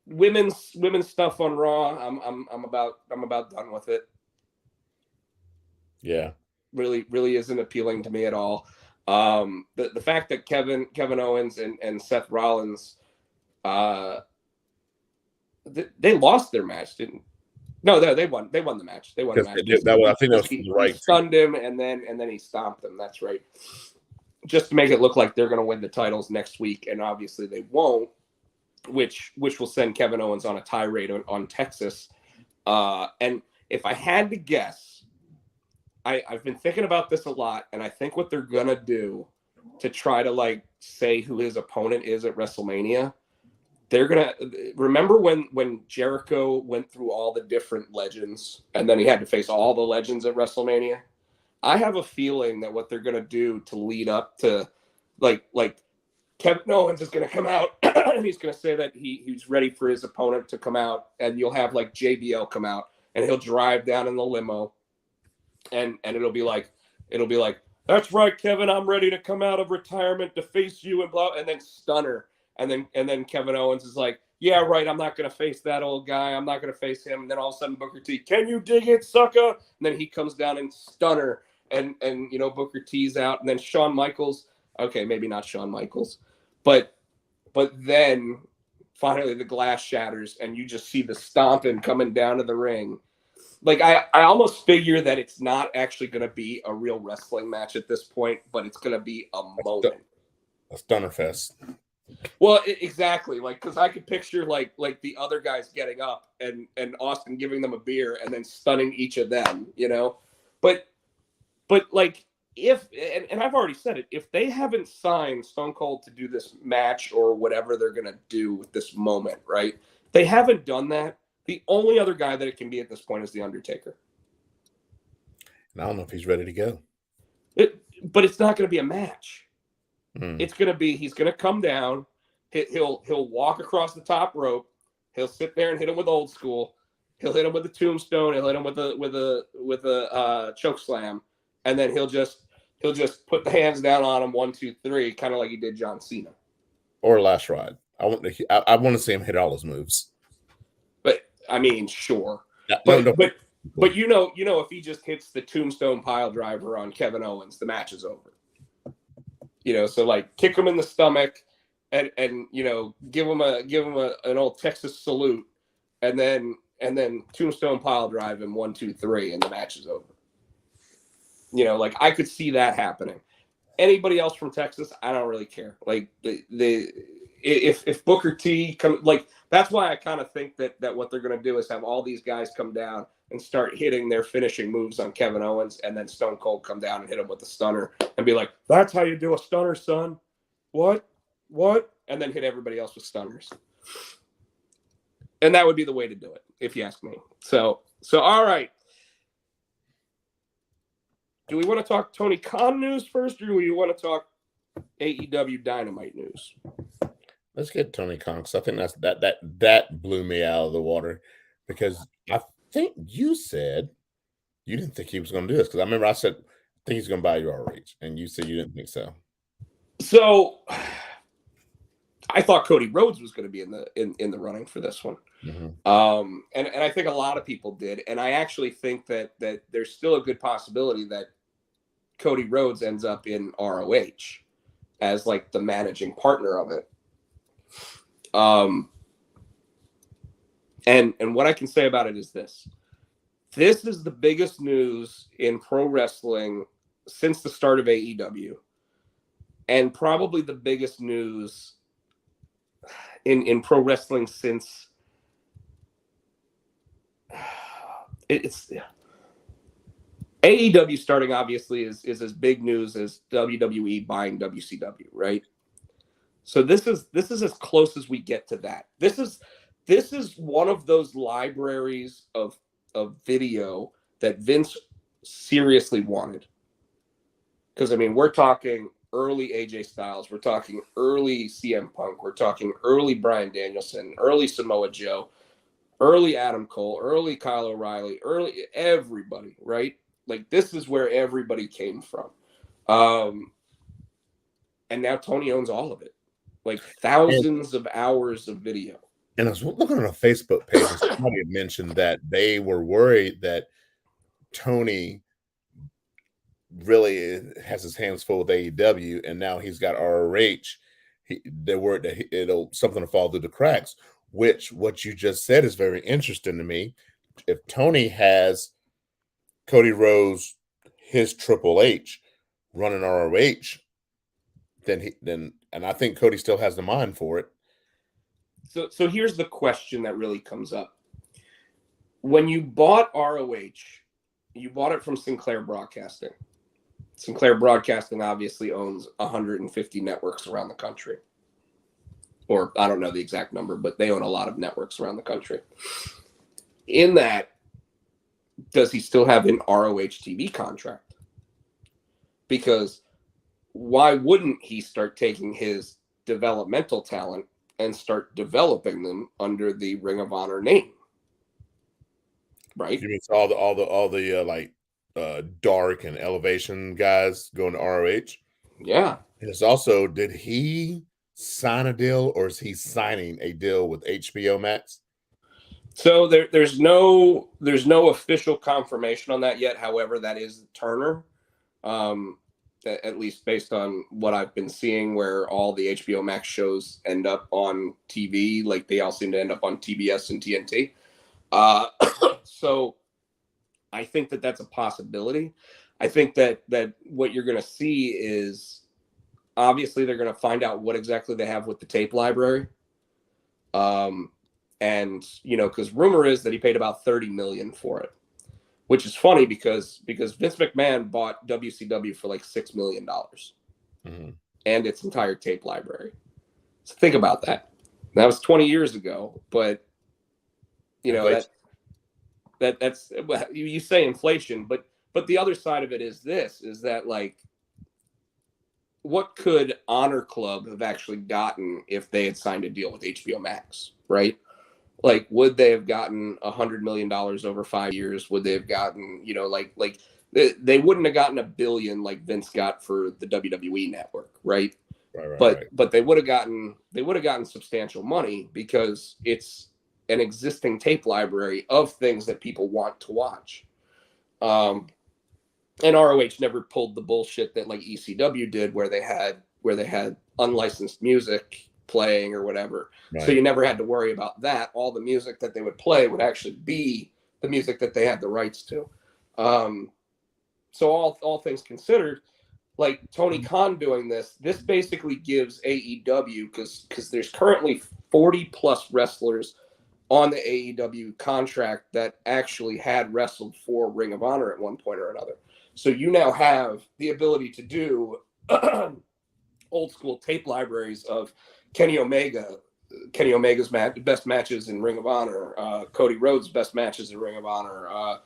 S2: Women's stuff on Raw. I'm about done with it.
S3: Yeah.
S2: Really isn't appealing to me at all. The fact that Kevin Owens and Seth Rollins, they lost their match, didn't? No, they won. They won the match. They won the match.
S3: I think that was right.
S2: He stunned him, and then he stomped him. That's right. Just to make it look like they're going to win the titles next week, and obviously they won't. Which will send Kevin Owens on a tirade on Texas. And if I had to guess, I've been thinking about this a lot, and I think what they're gonna do to try to say who his opponent is at WrestleMania, they're gonna remember when Jericho went through all the different legends, and then he had to face all the legends at WrestleMania. I have a feeling that what they're gonna do to lead up to like Kevin Owens is gonna come out and he's gonna say that he's ready for his opponent to come out, and you'll have JBL come out, and he'll drive down in the limo. And it'll be like, that's right, Kevin, I'm ready to come out of retirement to face you and blah, and then stunner. And then Kevin Owens is like, yeah, right, I'm not going to face that old guy. I'm not going to face him. And then all of a sudden Booker T, can you dig it, sucker? And then he comes down and stunner. And Booker T's out. And then Shawn Michaels Okay, maybe not Shawn Michaels, but then finally the glass shatters and you just see the stomping coming down to the ring. Like I almost figure that it's not actually going to be a real wrestling match at this point, but it's going to be a moment.
S3: A stunner fest.
S2: Well, exactly. Like, because I could picture like the other guys getting up and Austin giving them a beer and then stunning each of them, you know. But like if and I've already said it, if they haven't signed Stone Cold to do this match or whatever they're gonna do with this moment, right? They haven't done that. The only other guy that it can be at this point is The Undertaker.
S3: And I don't know if he's ready to go.
S2: But it's not going to be a match.
S3: Mm.
S2: It's going to be he's going to come down. He'll walk across the top rope. He'll sit there and hit him with old school. He'll hit him with a tombstone. He'll hit him with a choke slam, and then he'll just put the hands down on him 1, 2, 3, kind of like he did John Cena
S3: or Last Ride. I want to see him hit all his moves.
S2: But I mean, sure.
S3: Yeah,
S2: But you know, if he just hits the tombstone pile driver on Kevin Owens, the match is over. You know, so like kick him in the stomach, and you know, give him an old Texas salute, and then tombstone pile drive him 1, 2, 3, and the match is over. You know, like I could see that happening. Anybody else from Texas, I don't really care. Like if Booker T come, like that's why I kind of think that what they're going to do is have all these guys come down and start hitting their finishing moves on Kevin Owens, and then Stone Cold come down and hit him with the stunner and be like, "That's how you do a stunner, son." What? And then hit everybody else with stunners. And that would be the way to do it, if you ask me. So all right. Do we want to talk Tony Khan news first, or do we want to talk AEW Dynamite news?
S3: Let's get Tony Khan, because I think that blew me out of the water, because I think you said you didn't think he was going to do this, because I remember I said I think he's going to buy your RH, and you said you didn't think so.
S2: So I thought Cody Rhodes was going to be in the running for this one.
S3: Mm-hmm.
S2: And I think a lot of people did, and I actually think that there's still a good possibility that Cody Rhodes ends up in ROH as like the managing partner of it. And what I can say about it is this. This is the biggest news in pro wrestling since the start of AEW, and probably the biggest news in pro wrestling since it's AEW starting, obviously, is as big news as WWE buying WCW, right? So this is as close as we get to that. This is one of those libraries of video that Vince seriously wanted. Because I mean, we're talking early AJ Styles, we're talking early CM Punk, we're talking early Bryan Danielson, early Samoa Joe, early Adam Cole, early Kyle O'Reilly, early everybody, right? Like this is where everybody came from. And now Tony owns all of it. Like thousands of hours of video.
S3: And I was looking on a Facebook page, and somebody had mentioned that they were worried that Tony really has his hands full with AEW, and now he's got ROH. They're worried that something will fall through the cracks. Which what you just said is very interesting to me. If Tony has Cody Rhodes, his Triple H, running ROH, then I think Cody still has the mind for it.
S2: So here's the question that really comes up. When you bought ROH, you bought it from Sinclair Broadcasting. Sinclair Broadcasting obviously owns 150 networks around the country. Or I don't know the exact number, but they own a lot of networks around the country. In that, does he still have an ROH TV contract? Because why wouldn't he start taking his developmental talent and start developing them under the Ring of Honor name? Right?
S3: You mean all the Dark and Elevation guys going to ROH?
S2: Yeah.
S3: And it's also, did he sign a deal, or is he signing a deal with HBO Max?
S2: So there's no official confirmation on that yet. However, that is Turner. at least based on what I've been seeing, where all the HBO Max shows end up on TV. Like they all seem to end up on TBS and TNT. So I think that that's a possibility. I think that what you're going to see is obviously they're going to find out what exactly they have with the tape library. And because rumor is that he paid about $30 million for it, which is funny because Vince McMahon bought WCW for like $6 million and its entire tape library. So think about that. That was 20 years ago, but that's you say inflation, but the other side of it is that like, what could Honor Club have actually gotten if they had signed a deal with HBO Max, right? Like, would they have gotten $100 million over 5 years? Would they have gotten, like they wouldn't have gotten $1 billion like Vince got for the WWE network, right? But they would have gotten substantial money because it's an existing tape library of things that people want to watch. And ROH never pulled the bullshit that like ECW did, where they had unlicensed music playing or whatever. Right. So you never had to worry about that. All the music that they would play would actually be the music that they had the rights to. So all things considered, like Tony Khan doing this basically gives AEW, because there's currently 40 plus wrestlers on the AEW contract that actually had wrestled for Ring of Honor at one point or another. So you now have the ability to do old school tape libraries of Kenny Omega's best matches in Ring of Honor, Cody Rhodes' best matches in Ring of Honor,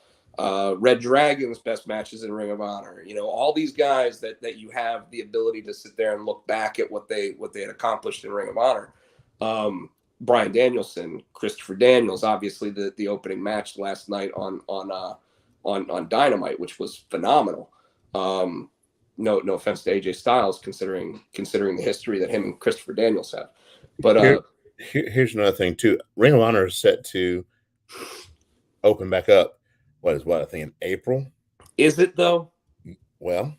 S2: Red Dragon's best matches in Ring of Honor. All these guys that you have the ability to sit there and look back at what they had accomplished in Ring of Honor. Bryan Danielson, Christopher Daniels, obviously the opening match last night on Dynamite, which was phenomenal. No offense to AJ Styles, considering the history that him and Christopher Daniels have. But
S3: here's another thing too. Ring of Honor is set to open back up. I think in April.
S2: Is it though?
S3: Well,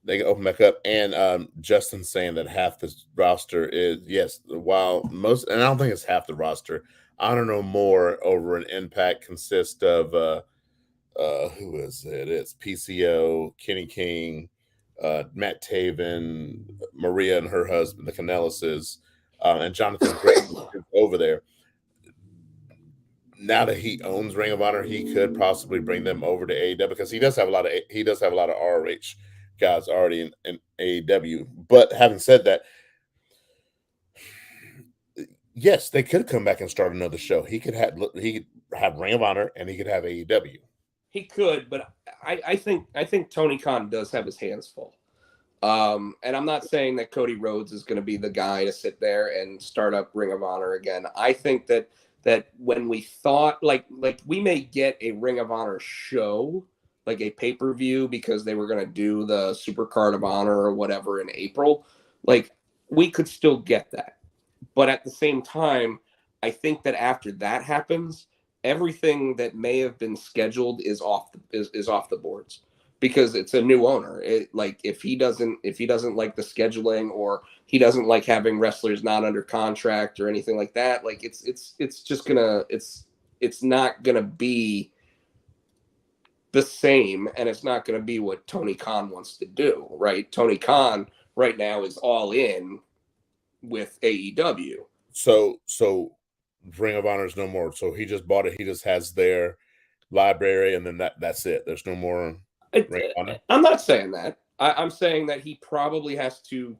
S3: they can open back up, and Justin's saying that half the roster is while most, and I don't think it's half the roster. I don't know more over an Impact consists of who is it? It's PCO, Kenny King, Matt Taven, Maria and her husband, the Canellises, and Jonathan Grayson is over there. Now that he owns Ring of Honor, he could possibly bring them over to AEW, because he does have a lot of ROH guys already in AEW. But having said that, yes, they could come back and start another show. He could have Ring of Honor and he could have AEW.
S2: He could, but I think Tony Khan does have his hands full. And I'm not saying that Cody Rhodes is going to be the guy to sit there and start up Ring of Honor again. I think that when we thought like we may get a Ring of Honor show, like a pay-per-view, because they were going to do the Super Card of Honor or whatever in April, like we could still get that. But at the same time, I think that after that happens, everything that may have been scheduled is off the boards, because it's a new owner. If he doesn't like the scheduling, or he doesn't like having wrestlers not under contract or anything like that, like it's not gonna be the same, and it's not gonna be what Tony Khan wants to do, right? Tony Khan right now is all in with AEW.
S3: So Ring of Honor is no more. So he just bought it. He just has their library, and then that's it. There's no more Ring of Honor.
S2: I'm not saying that. I'm saying that he probably has to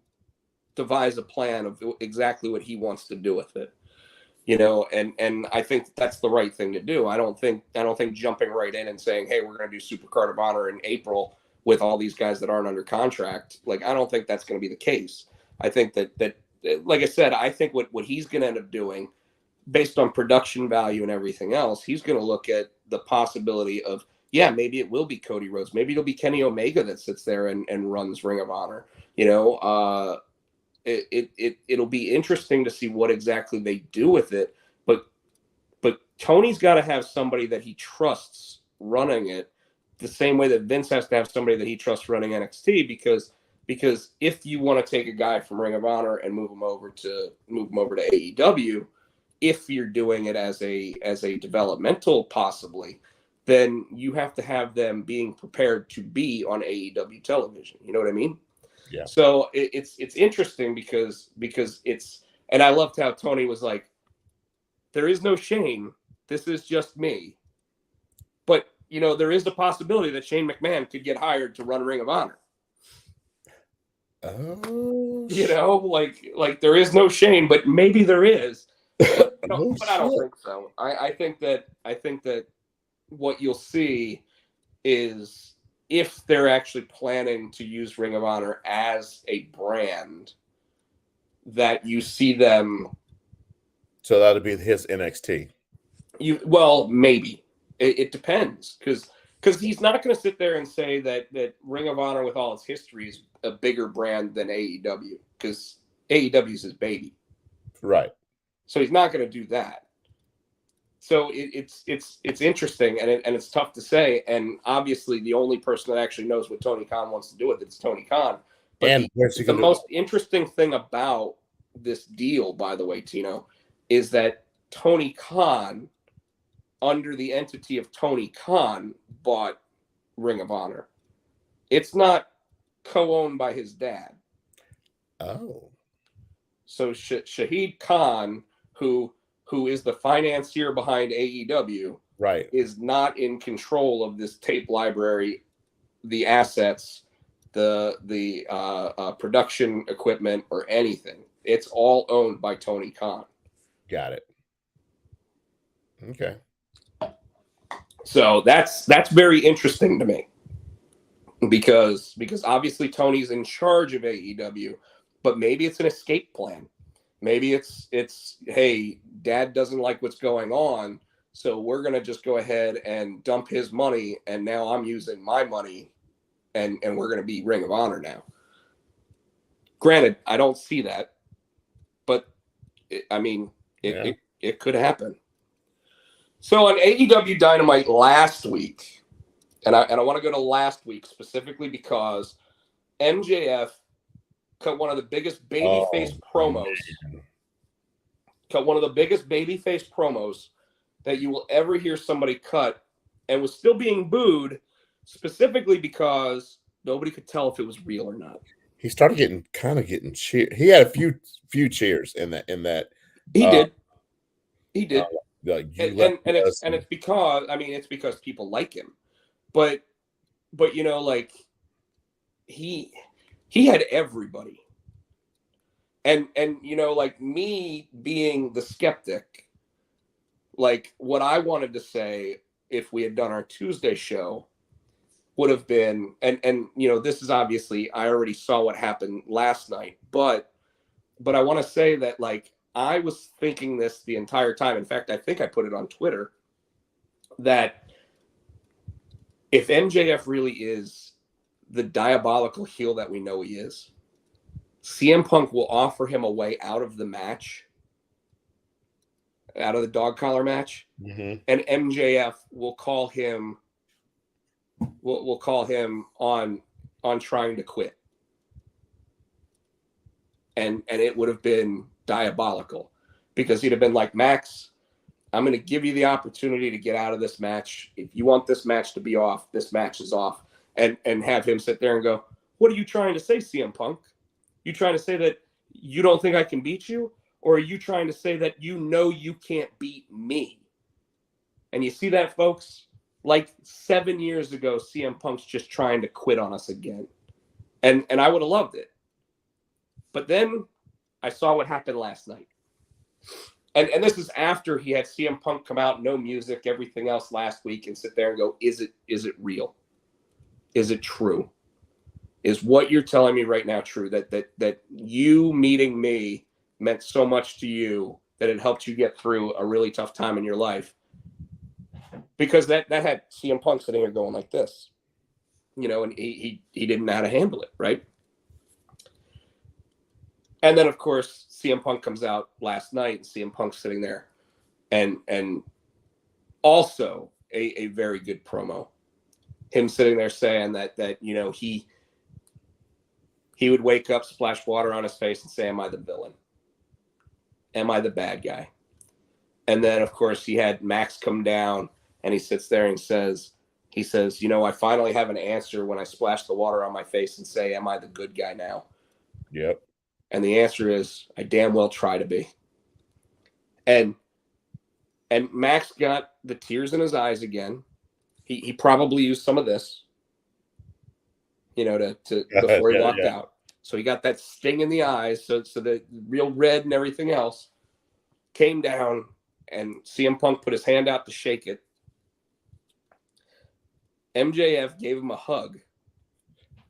S2: devise a plan of exactly what he wants to do with it. And I think that's the right thing to do. I don't think jumping right in and saying, hey, we're going to do Super Card of Honor in April with all these guys that aren't under contract. Like, I don't think that's going to be the case. I think that like I said, I think what he's going to end up doing, based on production value and everything else, he's going to look at the possibility of, maybe it will be Cody Rhodes. Maybe it'll be Kenny Omega that sits there and runs Ring of Honor. It'll be interesting to see what exactly they do with it. But Tony's got to have somebody that he trusts running it, the same way that Vince has to have somebody that he trusts running NXT, because if you want to take a guy from Ring of Honor and move him over to AEW, if you're doing it as a developmental possibly, then you have to have them being prepared to be on AEW television. You know what I mean?
S3: Yeah.
S2: So it's interesting because it's, and I loved how Tony was like, there is no Shane. This is just me. But, you know, there is the possibility that Shane McMahon could get hired to run Ring of Honor.
S3: Oh,
S2: you know, like there is no Shane, but maybe there is. But I don't think so. I think that what you'll see is, if they're actually planning to use Ring of Honor as a brand, that you see them.
S3: So that'll be his NXT.
S2: Maybe it depends, because he's not going to sit there and say that Ring of Honor, with all its history, is a bigger brand than AEW, because AEW is his baby,
S3: right?
S2: So he's not going to do that. So it's interesting, and it's tough to say. And obviously, the only person that actually knows what Tony Khan wants to do with it is Tony Khan. But
S3: And
S2: the most interesting thing about this deal, by the way, Tino, is that Tony Khan, under the entity of Tony Khan, bought Ring of Honor. It's not co-owned by his dad.
S3: Oh.
S2: So Shahid Khan, who is the financier behind AEW,
S3: right,
S2: is not in control of this tape library, the assets, the production equipment, or anything. It's all owned by Tony Khan.
S3: Got it. Okay.
S2: So that's very interesting to me, because obviously Tony's in charge of AEW, but maybe it's an escape plan. Maybe it's hey, Dad doesn't like what's going on, so we're gonna just go ahead and dump his money, and now I'm using my money, and we're gonna be Ring of Honor now. Granted, I don't see that, but it could happen. So on AEW Dynamite last week, and I want to go to last week specifically because MJF cut one of the biggest babyface promos. Cut one of the biggest babyface promos that you will ever hear somebody cut, and was still being booed, specifically because nobody could tell if it was real or not.
S3: He started getting cheered. He had a few cheers in that.
S2: He did. It's because it's because people like him, but you know, like he had everybody, and you know, like me being the skeptic, like what I wanted to say if we had done our Tuesday show would have been, and you know, this is obviously, I already saw what happened last night, but I want to say that, like, I was thinking this the entire time. In fact, I think I put it on Twitter, that if MJF really is the diabolical heel that we know he is, CM Punk will offer him a way out of the match, out of the dog collar match, and MJF will call him on trying to quit, and it would have been diabolical, because he'd have been like, Max, I'm going to give you the opportunity to get out of this match. If you want this match to be off, this match is off. And have him sit there and go, what are you trying to say, CM Punk? You trying to say that you don't think I can beat you? Or are you trying to say that you know you can't beat me? And you see that, folks? Like 7 years ago, CM Punk's just trying to quit on us again. And I would have loved it. But then I saw what happened last night. And this is after he had CM Punk come out, no music, everything else last week, and sit there and go, is it real? Is it true? Is what you're telling me right now true? That you meeting me meant so much to you that it helped you get through a really tough time in your life? Because that had CM Punk sitting here going like this, you know, and he didn't know how to handle it, right? And then, of course, CM Punk comes out last night, and CM Punk's sitting there, and also a very good promo. him sitting there saying that he would wake up, splash water on his face, and say, "Am I the villain? Am I the bad guy?" And then, of course, he had Max come down, and he sits there and he says, "I finally have an answer when I splash the water on my face and say, am I the good guy now?"
S3: Yep.
S2: And the answer is, I damn well try to be. And Max got the tears in his eyes again. He probably used some of this, to before he walked out. So he got that sting in the eyes, so the real red and everything else. Came down, and CM Punk put his hand out to shake it. MJF gave him a hug.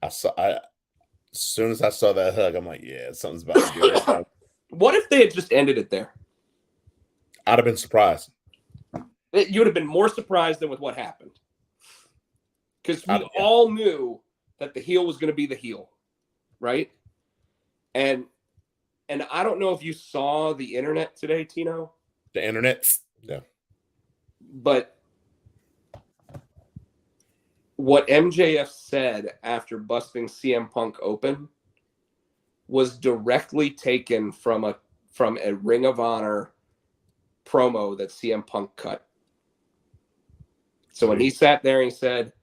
S3: As soon as I saw that hug, I'm like, yeah, something's about to go.
S2: What if they had just ended it there?
S3: I'd have been surprised.
S2: You would have been more surprised than with what happened. Because we all knew that the heel was going to be the heel, right? And I don't know if you saw the internet today, Tino.
S3: The internet? Yeah.
S2: But what MJF said after busting CM Punk open was directly taken from a Ring of Honor promo that CM Punk cut. So when he sat there and he said,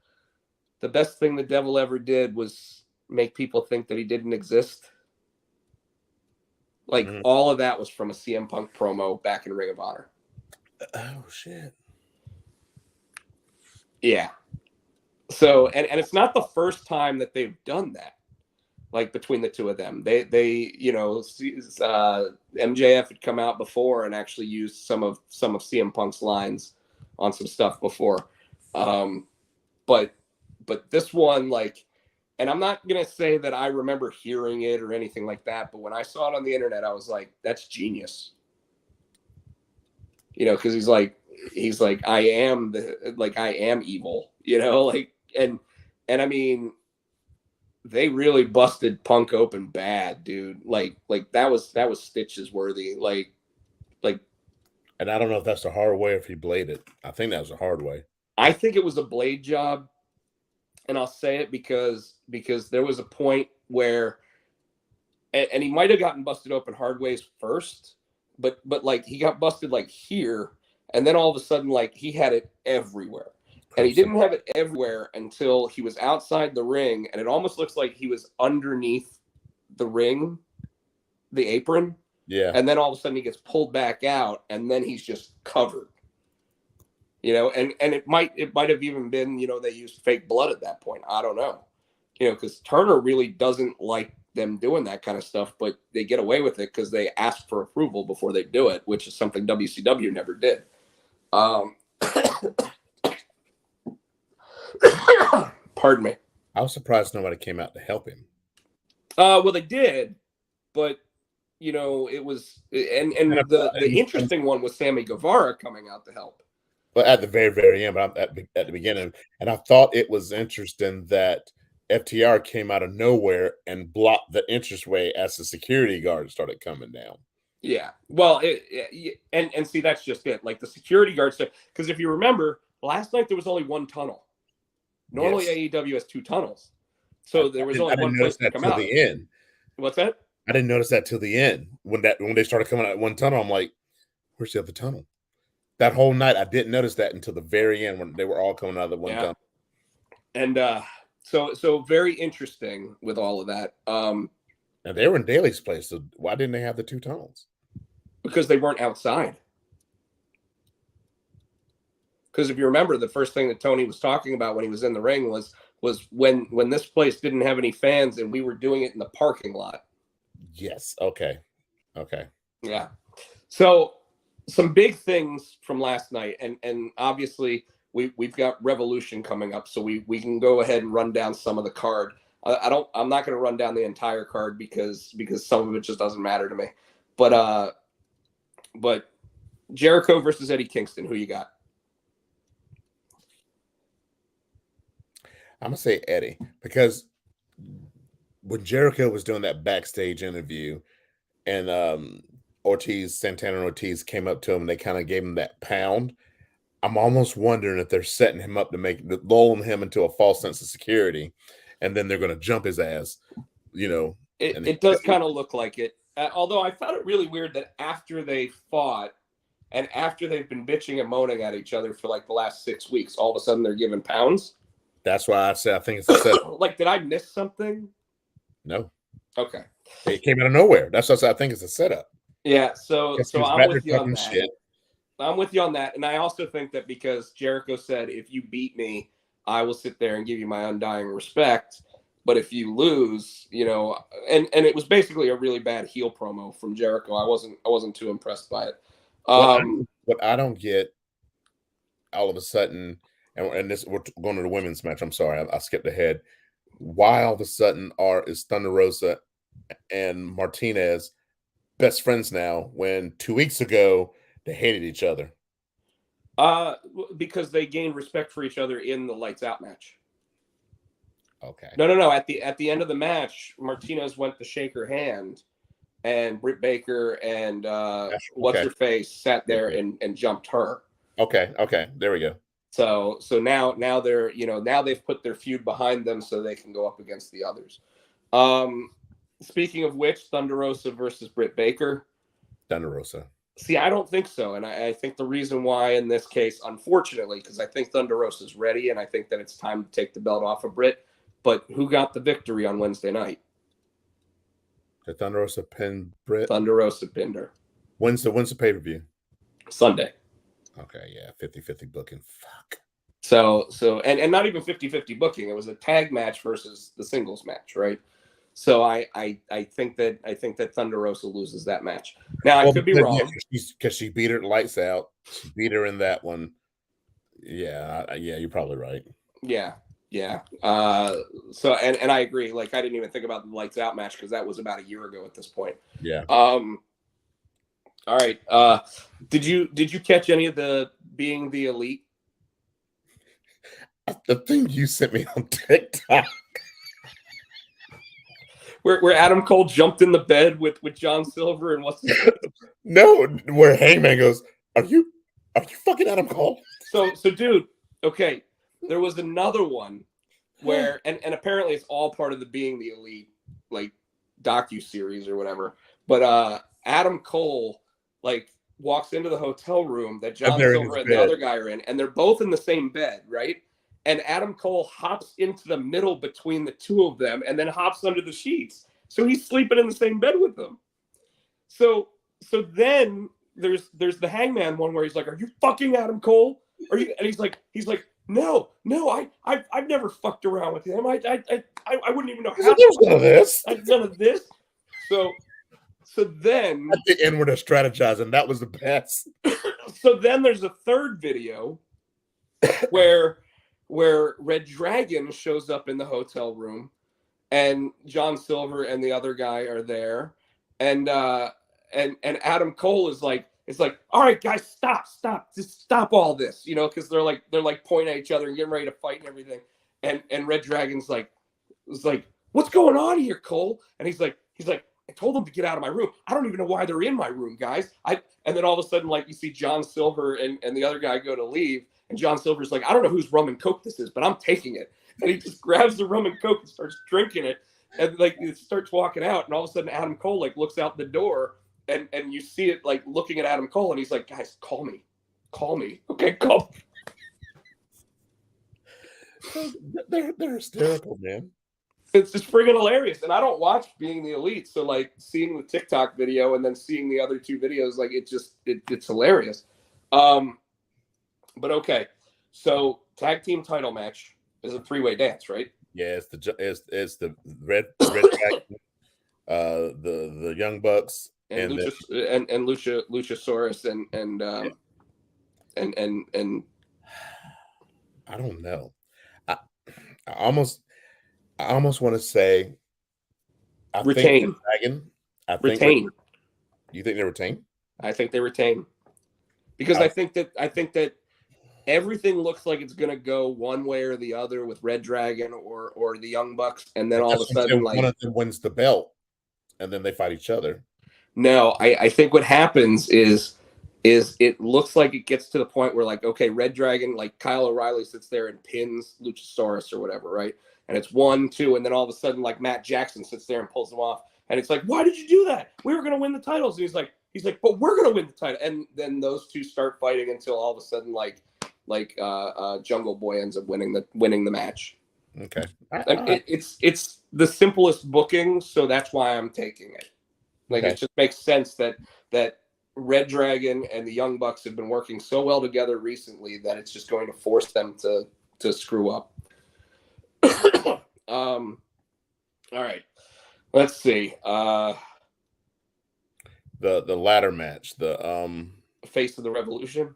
S2: the best thing the devil ever did was make people think that he didn't exist. Like, all of that was from a CM Punk promo back in Ring of Honor.
S3: Oh, shit.
S2: Yeah. So, and it's not the first time that they've done that, like, between the two of them. They MJF had come out before and actually used some of CM Punk's lines on some stuff before. But this one, like, and I'm not going to say that I remember hearing it or anything like that, but when I saw it on the internet, I was like, that's genius. Because he's like, I am evil, and I mean, they really busted Punk open bad, dude. Like that was stitches worthy. Like,
S3: and I don't know if that's the hard way or if he bladed. I think that was the hard way.
S2: I think it was a blade job. And I'll say it because there was a point where, and he might have gotten busted open hard ways first, but like he got busted like here, and then all of a sudden like he had it everywhere, and he didn't have it everywhere until he was outside the ring, and it almost looks like he was underneath the ring, the apron,
S3: yeah,
S2: and then all of a sudden he gets pulled back out, and then he's just covered. And it might have even been, they used fake blood at that point. I don't know, because Turner really doesn't like them doing that kind of stuff, but they get away with it because they ask for approval before they do it, which is something WCW never did. Pardon me.
S3: I was surprised nobody came out to help him.
S2: Well, they did, but it was, and the interesting one was Sammy Guevara coming out to help.
S3: But at the very, very end, but at the beginning, and I thought it was interesting that FTR came out of nowhere and blocked the entranceway as the security guard started coming down.
S2: Yeah, well, and see, that's just it. Like the security guard stuff, because if you remember, last night there was only one tunnel. Normally, AEW has two tunnels, so there was only one place to come out.
S3: The end.
S2: What's that?
S3: I didn't notice that till the end. When they started coming out at one tunnel, I'm like, "Where's the other tunnel?" That whole night, I didn't notice that until the very end when they were all coming out of the one tunnel.
S2: And so very interesting with all of that.
S3: Now they were in Daly's place, so why didn't they have the two tunnels?
S2: Because they weren't outside. Because if you remember, the first thing that Tony was talking about when he was in the ring was when this place didn't have any fans and we were doing it in the parking lot.
S3: Yes. Okay.
S2: Yeah. So some big things from last night, and obviously we've got Revolution coming up, so we can go ahead and run down some of the card. I'm not going to run down the entire card because some of it just doesn't matter to me. But Jericho versus Eddie Kingston, who you got?
S3: I'm gonna say Eddie, because when Jericho was doing that backstage interview and Santana and Ortiz came up to him and they kind of gave him that pound, I'm almost wondering if they're setting him up to lulling him into a false sense of security, and then they're going to jump his ass,
S2: It does kind of look like it. Although I found it really weird that after they fought and after they've been bitching and moaning at each other for like the last 6 weeks, all of a sudden they're giving pounds.
S3: That's why I say I think it's a setup.
S2: Like, did I miss something?
S3: No.
S2: Okay.
S3: It came out of nowhere. That's what I think it's a setup.
S2: Yeah. So I'm with you on that.
S3: Shit.
S2: I'm with you on that. And I also think that because Jericho said, if you beat me, I will sit there and give you my undying respect. But if you lose, and it was basically a really bad heel promo from Jericho. I wasn't too impressed by it.
S3: What I don't get all of a sudden, and this we're going to the women's match. I'm sorry, I skipped ahead. Why all of a sudden is Thunderosa and Martinez best friends now when 2 weeks ago they hated each other?
S2: Because they gained respect for each other in the Lights Out match.
S3: Okay.
S2: No. At the end of the match, Martinez went to shake her hand, and Brit Baker and what's her face sat there and jumped her.
S3: Okay. There we go.
S2: So now they're now they've put their feud behind them so they can go up against the others. Speaking of which, Thunderosa versus Brit Baker.
S3: Thunderosa.
S2: See, I don't think so, and I think the reason why in this case, unfortunately, because I think Thunderosa's ready, and I think that it's time to take the belt off of Brit. But who got the victory on Wednesday night?
S3: Did Thunderosa pin Brit?
S2: Thunderosa pinned her.
S3: When's the pay-per-view?
S2: Sunday.
S3: Okay, yeah, 50-50 booking. Fuck.
S2: So and not even 50-50 booking. It was a tag match versus the singles match, right? So I think that Thunderosa loses that match. Now I could be wrong.
S3: Because she beat her Lights Out. She beat her in that one. Yeah, you're probably right.
S2: Yeah. So and I agree. Like, I didn't even think about the Lights Out match because that was about a year ago at this point.
S3: Yeah.
S2: All right. Did you catch any of the Being the Elite?
S3: The thing you sent me on TikTok.
S2: Where Adam Cole jumped in the bed with John Silver and what's his name?
S3: No, where Hangman goes, Are you fucking Adam Cole?
S2: So dude, okay. There was another one where, and apparently it's all part of the Being the Elite, like, docu-series or whatever. But Adam Cole, like, walks into the hotel room that John Silver and the other guy are in, and they're both in the same bed, right? And Adam Cole hops into the middle between the two of them and then hops under the sheets. So he's sleeping in the same bed with them. So then there's the Hangman one where he's like, "Are you fucking Adam Cole? Are you?" And he's like, No, I've never fucked around with him. I wouldn't even know how.
S3: There's none of this.
S2: I've none of this. So then
S3: at the end, we're strategizing. That was the best.
S2: So then there's a third video where Red Dragon shows up in the hotel room, and John Silver and the other guy are there, and Adam Cole is like, all right, guys, stop, just stop all this, because they're like pointing at each other and getting ready to fight and everything, and Red Dragon's like, what's going on here, Cole? And he's like, I told them to get out of my room. I don't even know why they're in my room, guys. And then all of a sudden, like, you see John Silver and the other guy go to leave, and John Silver's like, I don't know whose rum and coke this is, but I'm taking it. And he just grabs the rum and coke and starts drinking it, and like it starts walking out, and all of a sudden Adam Cole like looks out the door. And you see it like looking at Adam Cole, and he's like, guys, call me. Okay, call me.
S3: They're hysterical, man.
S2: It's just friggin' hilarious. And I don't watch Being the Elite, so like seeing the TikTok video and then seeing the other two videos, like it's hilarious. But okay, so tag team title match is a 3-way dance, right?
S3: Yeah, it's the red Dragon, the Young Bucks.
S2: And Luchasaurus and
S3: I don't know. I almost want to say
S2: retain.
S3: Retain. You think they retain?
S2: I think they retain because I think that everything looks like it's going to go one way or the other with Red Dragon or the Young Bucks, and then all of a sudden, like,
S3: one of them wins the belt, and then they fight each other.
S2: No, I think what happens is is it looks like it gets to the point where, like, okay, Red Dragon, like Kyle O'Reilly sits there and pins Luchasaurus or whatever, right? And it's 1, 2, and then all of a sudden, like, Matt Jackson sits there and pulls them off. And it's like, why did you do that? We were going to win the titles. And he's like, but we're going to win the title. And then those two start fighting until all of a sudden, like Jungle Boy ends up winning the match.
S3: Okay.
S2: It's the simplest booking, so that's why I'm taking it. Like,
S3: Okay.
S2: It just makes sense that Red Dragon and the Young Bucks have been working so well together recently that it's just going to force them to screw up. All right. Let's see.
S3: The ladder match, the
S2: Face of the Revolution.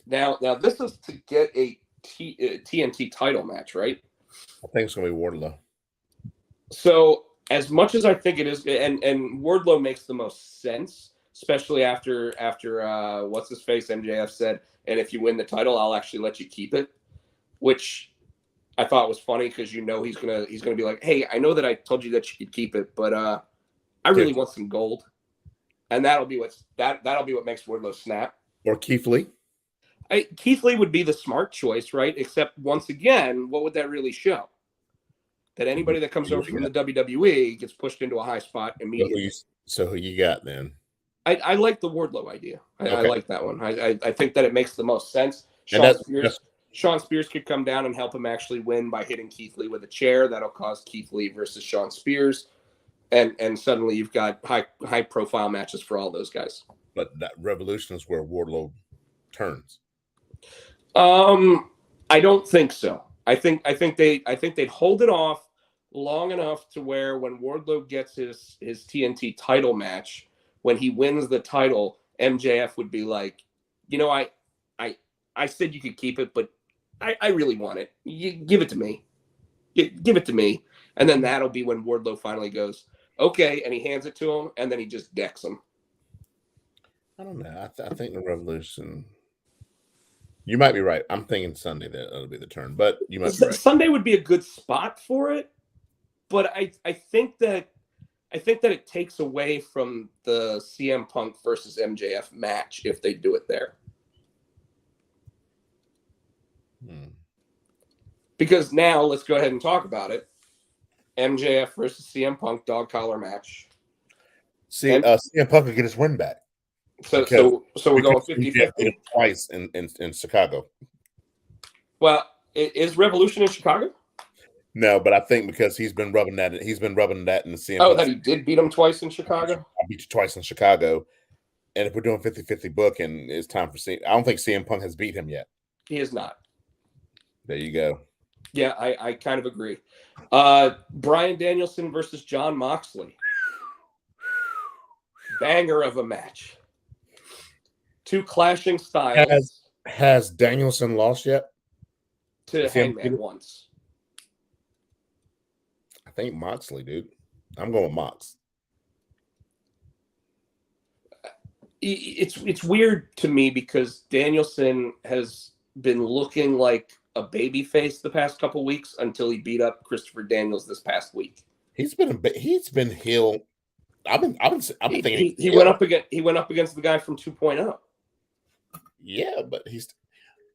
S2: Now this is to get a TNT title match, right?
S3: I think it's gonna be Wardlow.
S2: So as much as I think it is, and Wardlow makes the most sense, especially after what's his face MJF said, and if you win the title, I'll actually let you keep it, which I thought was funny because he's gonna be like, hey, I know that I told you that you could keep it, but I really want some gold, and that'll be what makes Wardlow snap.
S3: Or Keith Lee.
S2: Keith Lee would be the smart choice, right? Except once again, what would that really show? That anybody that comes over from the WWE gets pushed into a high spot immediately.
S3: So who you got then?
S2: I like the Wardlow idea. I like that one. I think that it makes the most sense. Sean Spears could come down and help him actually win by hitting Keith Lee with a chair. That'll cause Keith Lee versus Sean Spears. And suddenly you've got high profile matches for all those guys.
S3: But that Revolution is where Wardlow turns.
S2: I don't think so. I think they'd hold it off long enough to where when Wardlow gets his TNT title match, when he wins the title, MJF would be like, I said you could keep it, but I really want it. You give it to me. Give it to me. And then that'll be when Wardlow finally goes, okay, and he hands it to him, and then he just decks him.
S3: I don't know. I think the Revolution. You might be right. I'm thinking Sunday that'll be the turn, but you might be right.
S2: Sunday would be a good spot for it, but I think that it takes away from the CM Punk versus MJF match if they do it there. Because now let's go ahead and talk about it. MJF versus CM Punk dog collar match.
S3: CM Punk will get his win back.
S2: So we're going 50-50
S3: twice in Chicago.
S2: Well, is Revolution in Chicago?
S3: No, but I think because he's been rubbing that in the CM.
S2: Oh, that he did beat him twice in Chicago?
S3: I beat you twice in Chicago. And if we're doing 50-50 booking, it's time for CM. I don't think CM Punk has beat him yet.
S2: He is not.
S3: There you go.
S2: Yeah, I kind of agree. Bryan Danielson versus Jon Moxley. Banger of a match. Two clashing styles.
S3: Has Danielson lost yet?
S2: To Hangman once.
S3: I think Moxley, dude. I'm going with Mox.
S2: It's weird to me because Danielson has been looking like a babyface the past couple weeks until he beat up Christopher Daniels this past week.
S3: He's been heel. I've been thinking
S2: he went up against the guy from 2.0.
S3: Yeah, but he's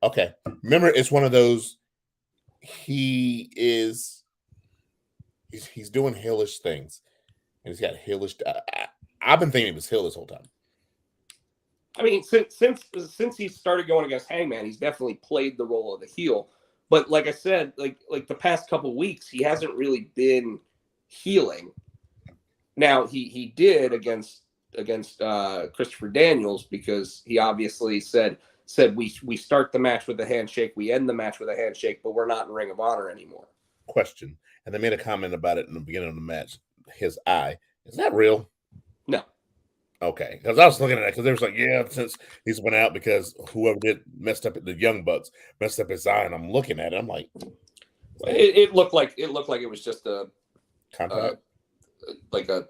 S3: okay. Remember, it's one of those. He's doing heelish things, and he's got heelish. I've been thinking he was heel this whole time.
S2: I mean, since he started going against Hangman, he's definitely played the role of the heel. But like I said, like the past couple weeks, he hasn't really been healing. Now he did against Christopher Daniels because he obviously said we start the match with a handshake, we end the match with a handshake, but we're not in Ring of Honor anymore.
S3: Question, and they made a comment about it in the beginning of the match. His eye, is that real?
S2: No.
S3: Okay, because I was looking at it because they was like, yeah, since he's went out because whoever messed up the Young Bucks messed up his eye, and I'm looking at it, I'm like,
S2: it looked like it was just a
S3: contact,
S2: like a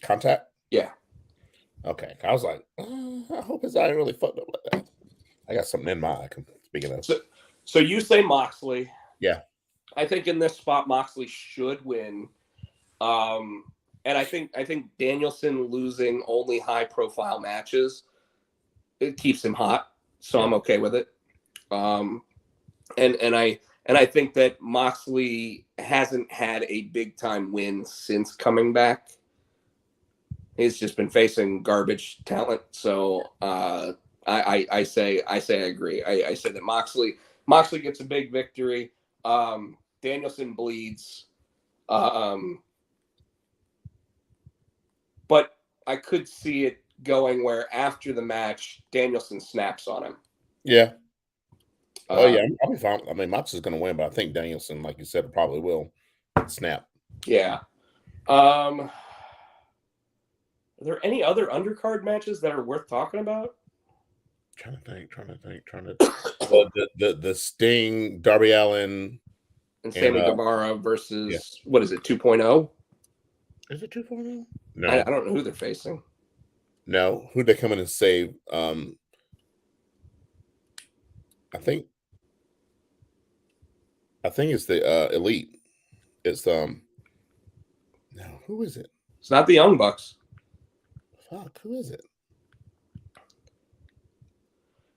S3: contact.
S2: Yeah.
S3: Okay, I was like, I hope his eye really fucked up like that. I got something in my eye. Speaking of,
S2: so you say Moxley?
S3: Yeah,
S2: I think in this spot Moxley should win. I think Danielson losing only high profile matches, it keeps him hot. So I'm okay with it. And I think that Moxley hasn't had a big time win since coming back. He's just been facing garbage talent. So I say I agree. I say that Moxley gets a big victory. Danielson bleeds. But I could see it going where after the match, Danielson snaps on him.
S3: Yeah. Oh yeah, I'll be fine. I mean, Moxley's going to win, but I think Danielson, like you said, probably will snap.
S2: Yeah. Are there any other undercard matches that are worth talking about?
S3: Trying to think. The Sting, Darby Allin,
S2: and Sammy Guevara versus what is it, 2.0?
S3: Is it 2.0? No,
S2: I don't know who they're facing.
S3: No, who they come in and save? I think it's the Elite. It's no, who is it?
S2: It's not the Young Bucks.
S3: Fuck, who is it?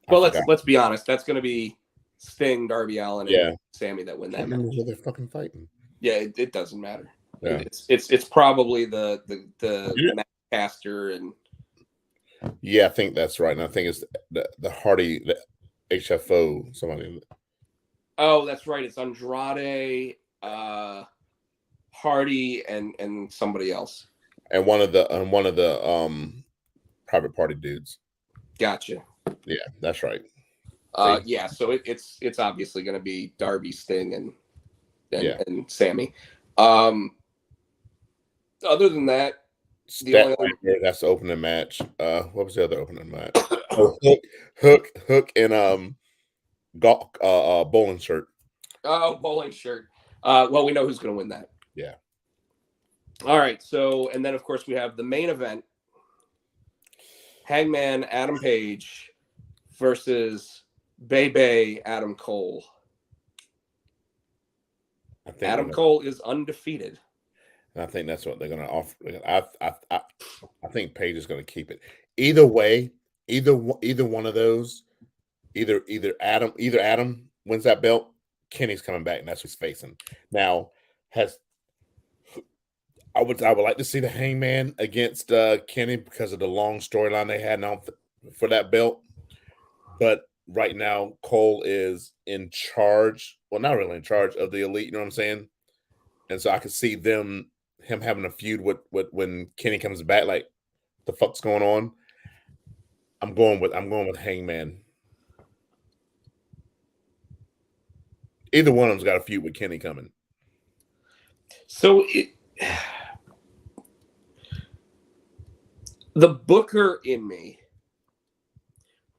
S2: Well, let's be honest. That's going to be Sting, Darby Allin, and Sammy that win that match.
S3: Who they're fucking fighting?
S2: Yeah, it doesn't matter.
S3: Yeah.
S2: It's probably the caster and.
S3: Yeah, I think that's right, and I think it's the Hardy, the HFO, somebody.
S2: Oh, that's right. It's Andrade, Hardy, and somebody else.
S3: And one of the private party dudes.
S2: Gotcha.
S3: Yeah, that's right.
S2: Yeah, so it's obviously going to be Darby, Sting, and Sammy. Other than that,
S3: that's the opening match. What was the other opening match? Hook, and bowling shirt.
S2: Oh, bowling shirt. Well, we know who's going to win that.
S3: Yeah.
S2: All right. So, and then of course we have the main event: Hangman Adam Page versus Bebe Adam Cole. Adam Cole is undefeated.
S3: And I think that's what they're going to offer. I think Page is going to keep it. Either way, either one of those, either Adam wins that belt, Kenny's coming back, and that's who's facing. Now, I would like to see the Hangman against Kenny because of the long storyline they had now for that belt. But right now, Cole is in charge. Well, not really in charge of the Elite. You know what I'm saying? And so I could see him having a feud with when Kenny comes back. Like, the fuck's going on? I'm going with Hangman. Either one of them's got a feud with Kenny coming.
S2: So the booker in me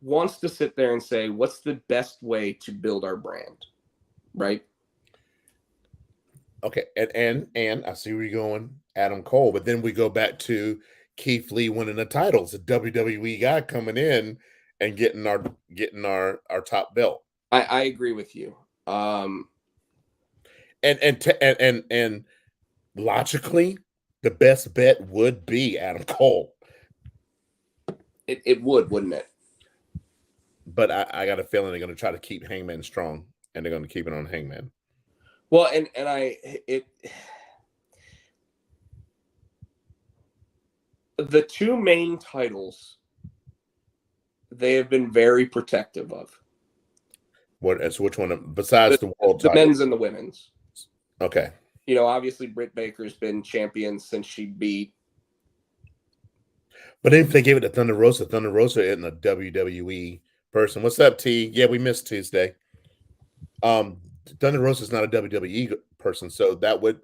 S2: wants to sit there and say, what's the best way to build our brand? Right?
S3: Okay, and I see where you're going, Adam Cole, but then we go back to Keith Lee winning the titles, a WWE guy coming in and getting our top belt.
S2: I agree with you.
S3: And logically, the best bet would be Adam Cole.
S2: It would, wouldn't it?
S3: But I got a feeling they're going to try to keep Hangman strong, and they're going to keep it on Hangman.
S2: Well, the two main titles they have been very protective of.
S3: Which one besides the world
S2: the
S3: title?
S2: Men's and the women's.
S3: Okay.
S2: You know, obviously Brit Baker's been champion since she beat.
S3: But if they gave it to Thunderosa isn't a WWE person. What's up, T? Yeah, we missed Tuesday. Thunderosa is not a WWE person, so that would,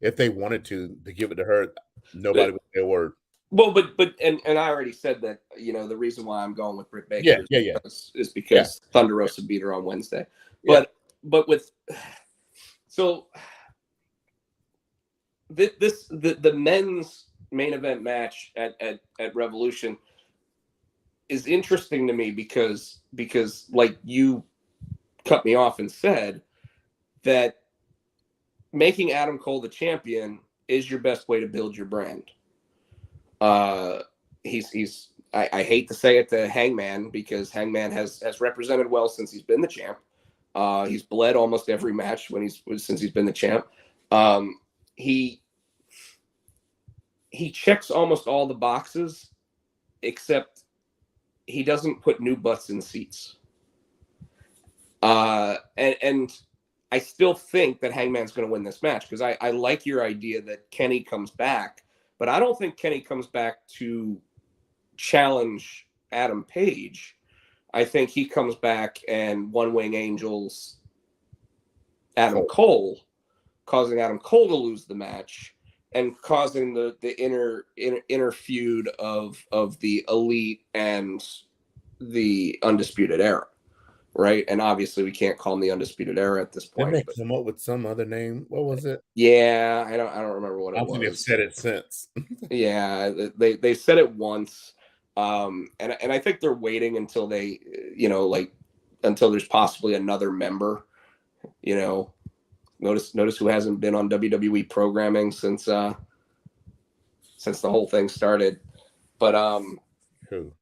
S3: if they wanted to give it to her, nobody would say a word.
S2: Well, but I already said that, you know, the reason why I'm going with Brit Baker is because Thunderosa beat her on Wednesday. But with so the men's main event match at Revolution is interesting to me because like you cut me off and said that making Adam Cole the champion is your best way to build your brand. He's I hate to say it to Hangman, because Hangman has represented well since he's been the champ. He's bled almost every match since he's been the champ. He checks almost all the boxes, except he doesn't put new butts in seats. And I still think that Hangman's going to win this match, because I like your idea that Kenny comes back, but I don't think Kenny comes back to challenge Adam Page. I think he comes back and One Wing Angels Adam Cole, causing Adam Cole to lose the match and causing the inner feud of the Elite and the Undisputed Era. Right, and obviously we can't call them the Undisputed Era at this point.
S3: Didn't they come up with some other name? What was it?
S2: Yeah, I don't remember what it was.
S3: They've said it since.
S2: Yeah, they said it once, and I think they're waiting until they, until there's possibly another member. Notice who hasn't been on WWE programming since the whole thing started. But
S3: who?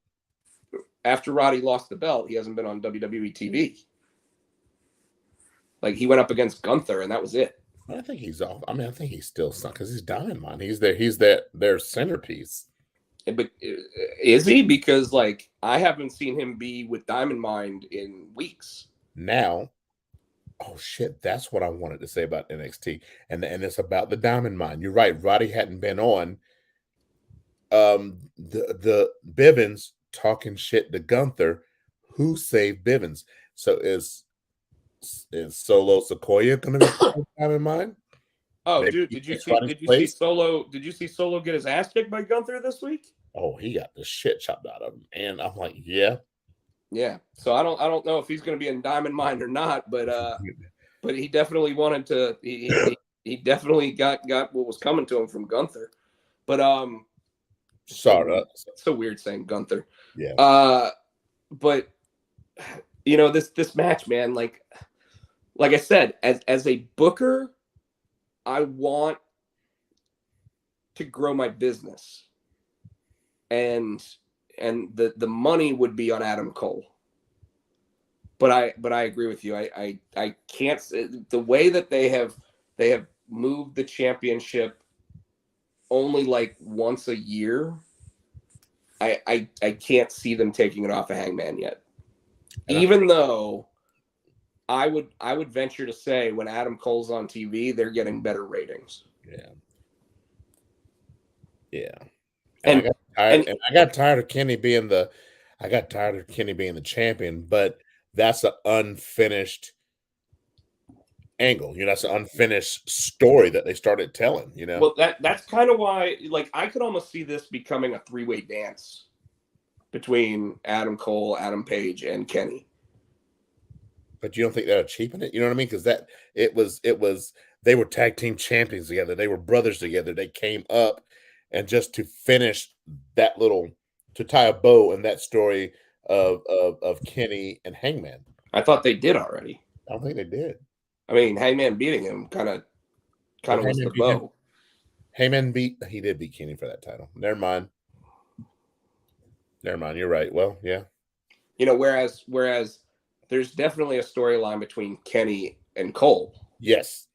S2: After Roddy lost the belt, he hasn't been on WWE TV. Like, he went up against Gunther, and that was it.
S3: I think he's off. I mean, I think he's still stuck because he's Diamond Mine. He's their centerpiece.
S2: But is he? Because, like, I haven't seen him be with Diamond Mine in weeks.
S3: Now, oh shit, that's what I wanted to say about NXT, and it's about the Diamond Mine. You're right. Roddy hadn't been on. The Bivens talking shit to Gunther, who saved Bivens. So is Solo Sequoia going to be Diamond Mine?
S2: Oh, dude, did you see Solo get his ass kicked by Gunther this week?
S3: Oh, he got the shit chopped out of him, and I'm like, yeah.
S2: So I don't know if he's going to be in Diamond Mine or not, but he definitely wanted to. He definitely got what was coming to him from Gunther. But
S3: sorry,
S2: it's so weird saying Gunther.
S3: Yeah.
S2: But this match, man, like I said, as a booker, I want to grow my business, and the money would be on Adam Cole. But I agree with you. I can't, the way that they have moved the championship only like once a year. I can't see them taking it off of Hangman yet. Even though I would venture to say when Adam Cole's on TV, they're getting better ratings.
S3: Yeah. And I got tired of Kenny being the champion, but that's an unfinished angle. That's an unfinished story that they started telling,
S2: Well, that's kind of why, like, I could almost see this becoming a three-way dance between Adam Cole, Adam Page, and Kenny.
S3: But you don't think that'll cheapen it? You know what I mean? Because they were tag team champions together. They were brothers together. They came up, and just to finish that to tie a bow in that story of Kenny and Hangman.
S2: I thought they did already.
S3: I don't think they did.
S2: I mean, Hangman beating him kind of was the bow.
S3: Hangman he did beat Kenny for that title. Never mind. You're right. Well, yeah.
S2: Whereas there's definitely a storyline between Kenny and Cole.
S3: Yes.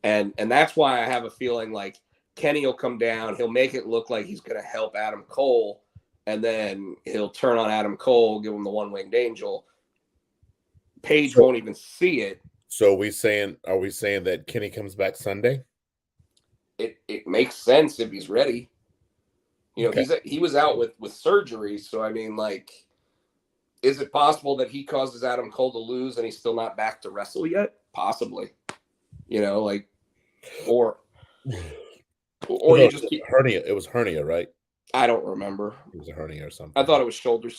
S2: And that's why I have a feeling like Kenny will come down. He'll make it look like he's going to help Adam Cole, and then he'll turn on Adam Cole, give him the one-winged angel. Page won't even see it.
S3: So are we saying that Kenny comes back Sunday?
S2: It makes sense if he's ready.
S3: Okay.
S2: He was out with surgery, so I mean, like, is it possible that he causes Adam Cole to lose and he's still not back to wrestle yet? Possibly. Or you just keep
S3: hernia. It was hernia, right?
S2: I don't remember.
S3: It was a hernia or something.
S2: I thought it was shoulder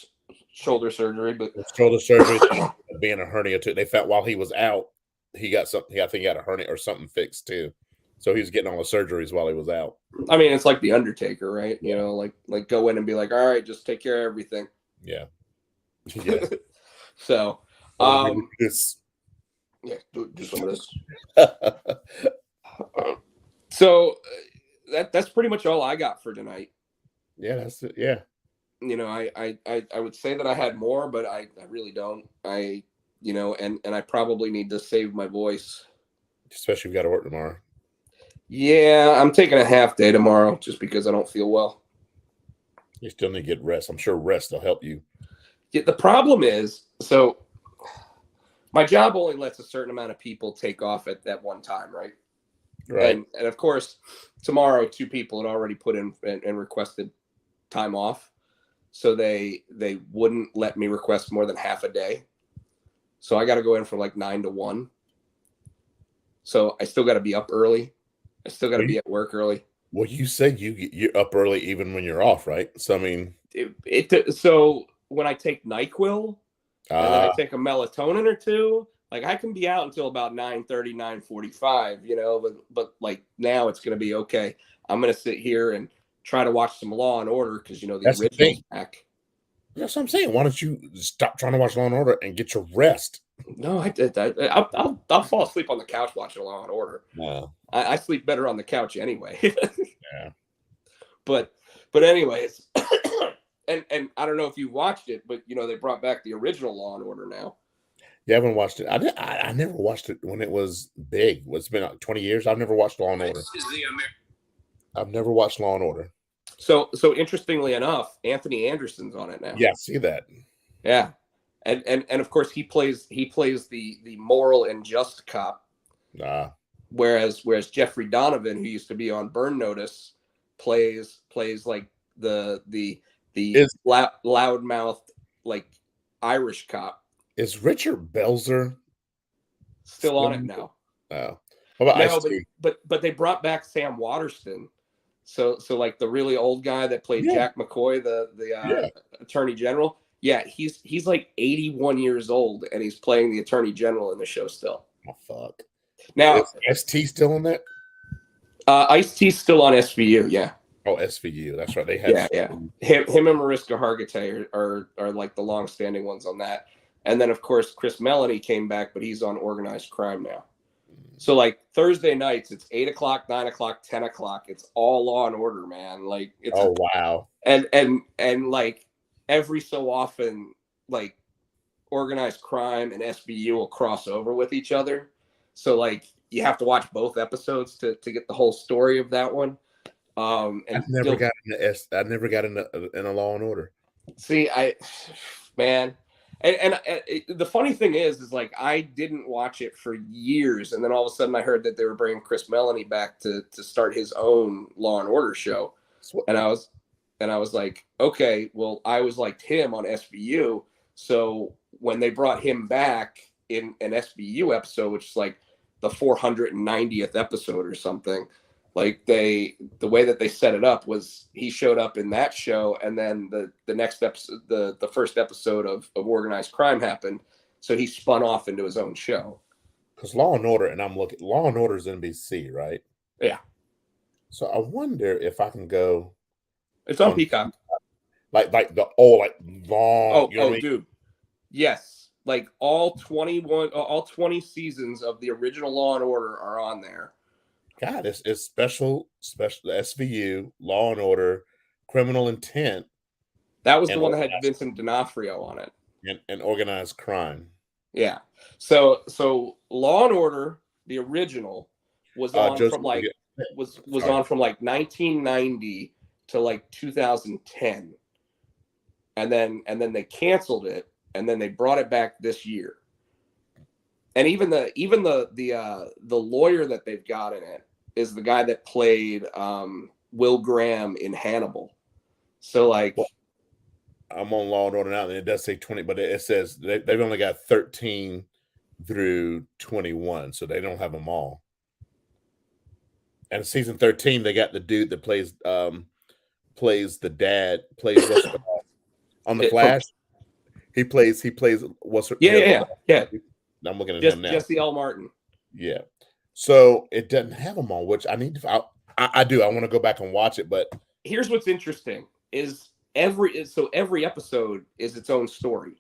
S2: surgery, but
S3: shoulder surgery being a hernia too. They found while he was out, he got something. I think he had a hernia or something fixed too. So he was getting all the surgeries while he was out.
S2: I mean, it's like the Undertaker, right? Like go in and be like, all right, just take care of everything.
S3: Yeah.
S2: So,
S3: this.
S2: Yeah, do some of this. So that's pretty much all I got for tonight.
S3: Yeah, that's it. Yeah.
S2: You know, I would say that I had more, but I really don't. And I probably need to save my voice.
S3: Especially if you got to work tomorrow.
S2: Yeah, I'm taking a half day tomorrow just because I don't feel well.
S3: You still need to get rest. I'm sure rest will help you.
S2: Yeah, the problem is, so my job only lets a certain amount of people take off at that one time, right?
S3: Right.
S2: And of course, tomorrow 2 people had already put in and requested time off, so they wouldn't let me request more than half a day. So I got to go in from like 9 to 1. So I still got to be up early. I still got to be at work early.
S3: Well, you said you're up early even when you're off, right? So I mean,
S2: so when I take NyQuil and then I take a melatonin or 2, like I can be out until about 9:30, 9:45, you know, but like now it's going to be okay. I'm going to sit here and try to watch some Law and Order because, you know, the original's back.
S3: That's what I'm saying. Why don't you stop trying to watch Law and Order and get your rest?
S2: No, I did. I'll fall asleep on the couch watching Law and Order.
S3: No.
S2: I sleep better on the couch anyway.
S3: Yeah.
S2: But anyways, and I don't know if you watched it, but you know they brought back the original Law and Order now.
S3: You haven't watched it. I never watched it when it was big. It's been like 20 years. I've never watched Law and Order. I've never watched Law and Order.
S2: So interestingly enough, Anthony Anderson's on it now.
S3: Yeah, see that.
S2: Yeah. And of course he plays the moral and just cop. Whereas Jeffrey Donovan, who used to be on Burn Notice, plays like the loudmouth like Irish cop.
S3: Is Richard Belzer
S2: still on it now?
S3: Oh. What about
S2: but they brought back Sam Waterston. So like the really old guy that played Jack McCoy, the Attorney General. Yeah, he's like 81 years old and he's playing the Attorney General in the show still.
S3: Oh fuck.
S2: Now
S3: is ST still on that?
S2: Ice-T's still on SVU, yeah.
S3: Oh, SVU, that's right. They had
S2: him and Mariska Hargitay are like the long-standing ones on that. And then of course Chris Melanie came back, but he's on Organized Crime now. So like Thursday nights, it's 8 o'clock, 9 o'clock, 10 o'clock. It's all Law and Order, man. Like it's
S3: wow.
S2: And like every so often, like Organized Crime and SVU will cross over with each other. So like you have to watch both episodes to get the whole story of that one. And
S3: I never got into in a Law and Order.
S2: See, man. And the funny thing is like I didn't watch it for years, and then all of a sudden I heard that they were bringing Chris Melanie back to start his own Law and Order show, and I was like, okay, well I was like him on SVU, so when they brought him back in an SVU episode, which is like the 490th episode or something, like the way that they set it up was he showed up in that show, and then the next episode, the first episode of Organized Crime happened, so he spun off into his own show.
S3: Because Law and Order, and Law and Order is NBC, right?
S2: Yeah.
S3: So I wonder if I can go.
S2: It's on Peacock.
S3: Like the long.
S2: Oh, you know what I mean? Dude. Yes, like all 20 seasons of the original Law and Order are on there.
S3: God, it's special SVU, Law and Order, Criminal Intent.
S2: That was the one that had Vincent D'Onofrio on it.
S3: And Organized Crime.
S2: Yeah. So Law and Order, the original, was on from like was on from like 1990 to like 2010. And then they canceled it, and then they brought it back this year. And even the lawyer that they've got in it is the guy that played Will Graham in Hannibal. So like,
S3: I'm on Law and Order now, and it does say 20, but it says they've only got 13 through 21, so they don't have them all. And season 13, they got the dude that plays the dad, plays on the Flash. He plays what's her?
S2: Yeah.
S3: I'm looking at him now.
S2: Jesse L. Martin.
S3: Yeah. So it doesn't have them all, which I need to. I do. I want to go back and watch it, but
S2: here's what's interesting: is every episode is its own story.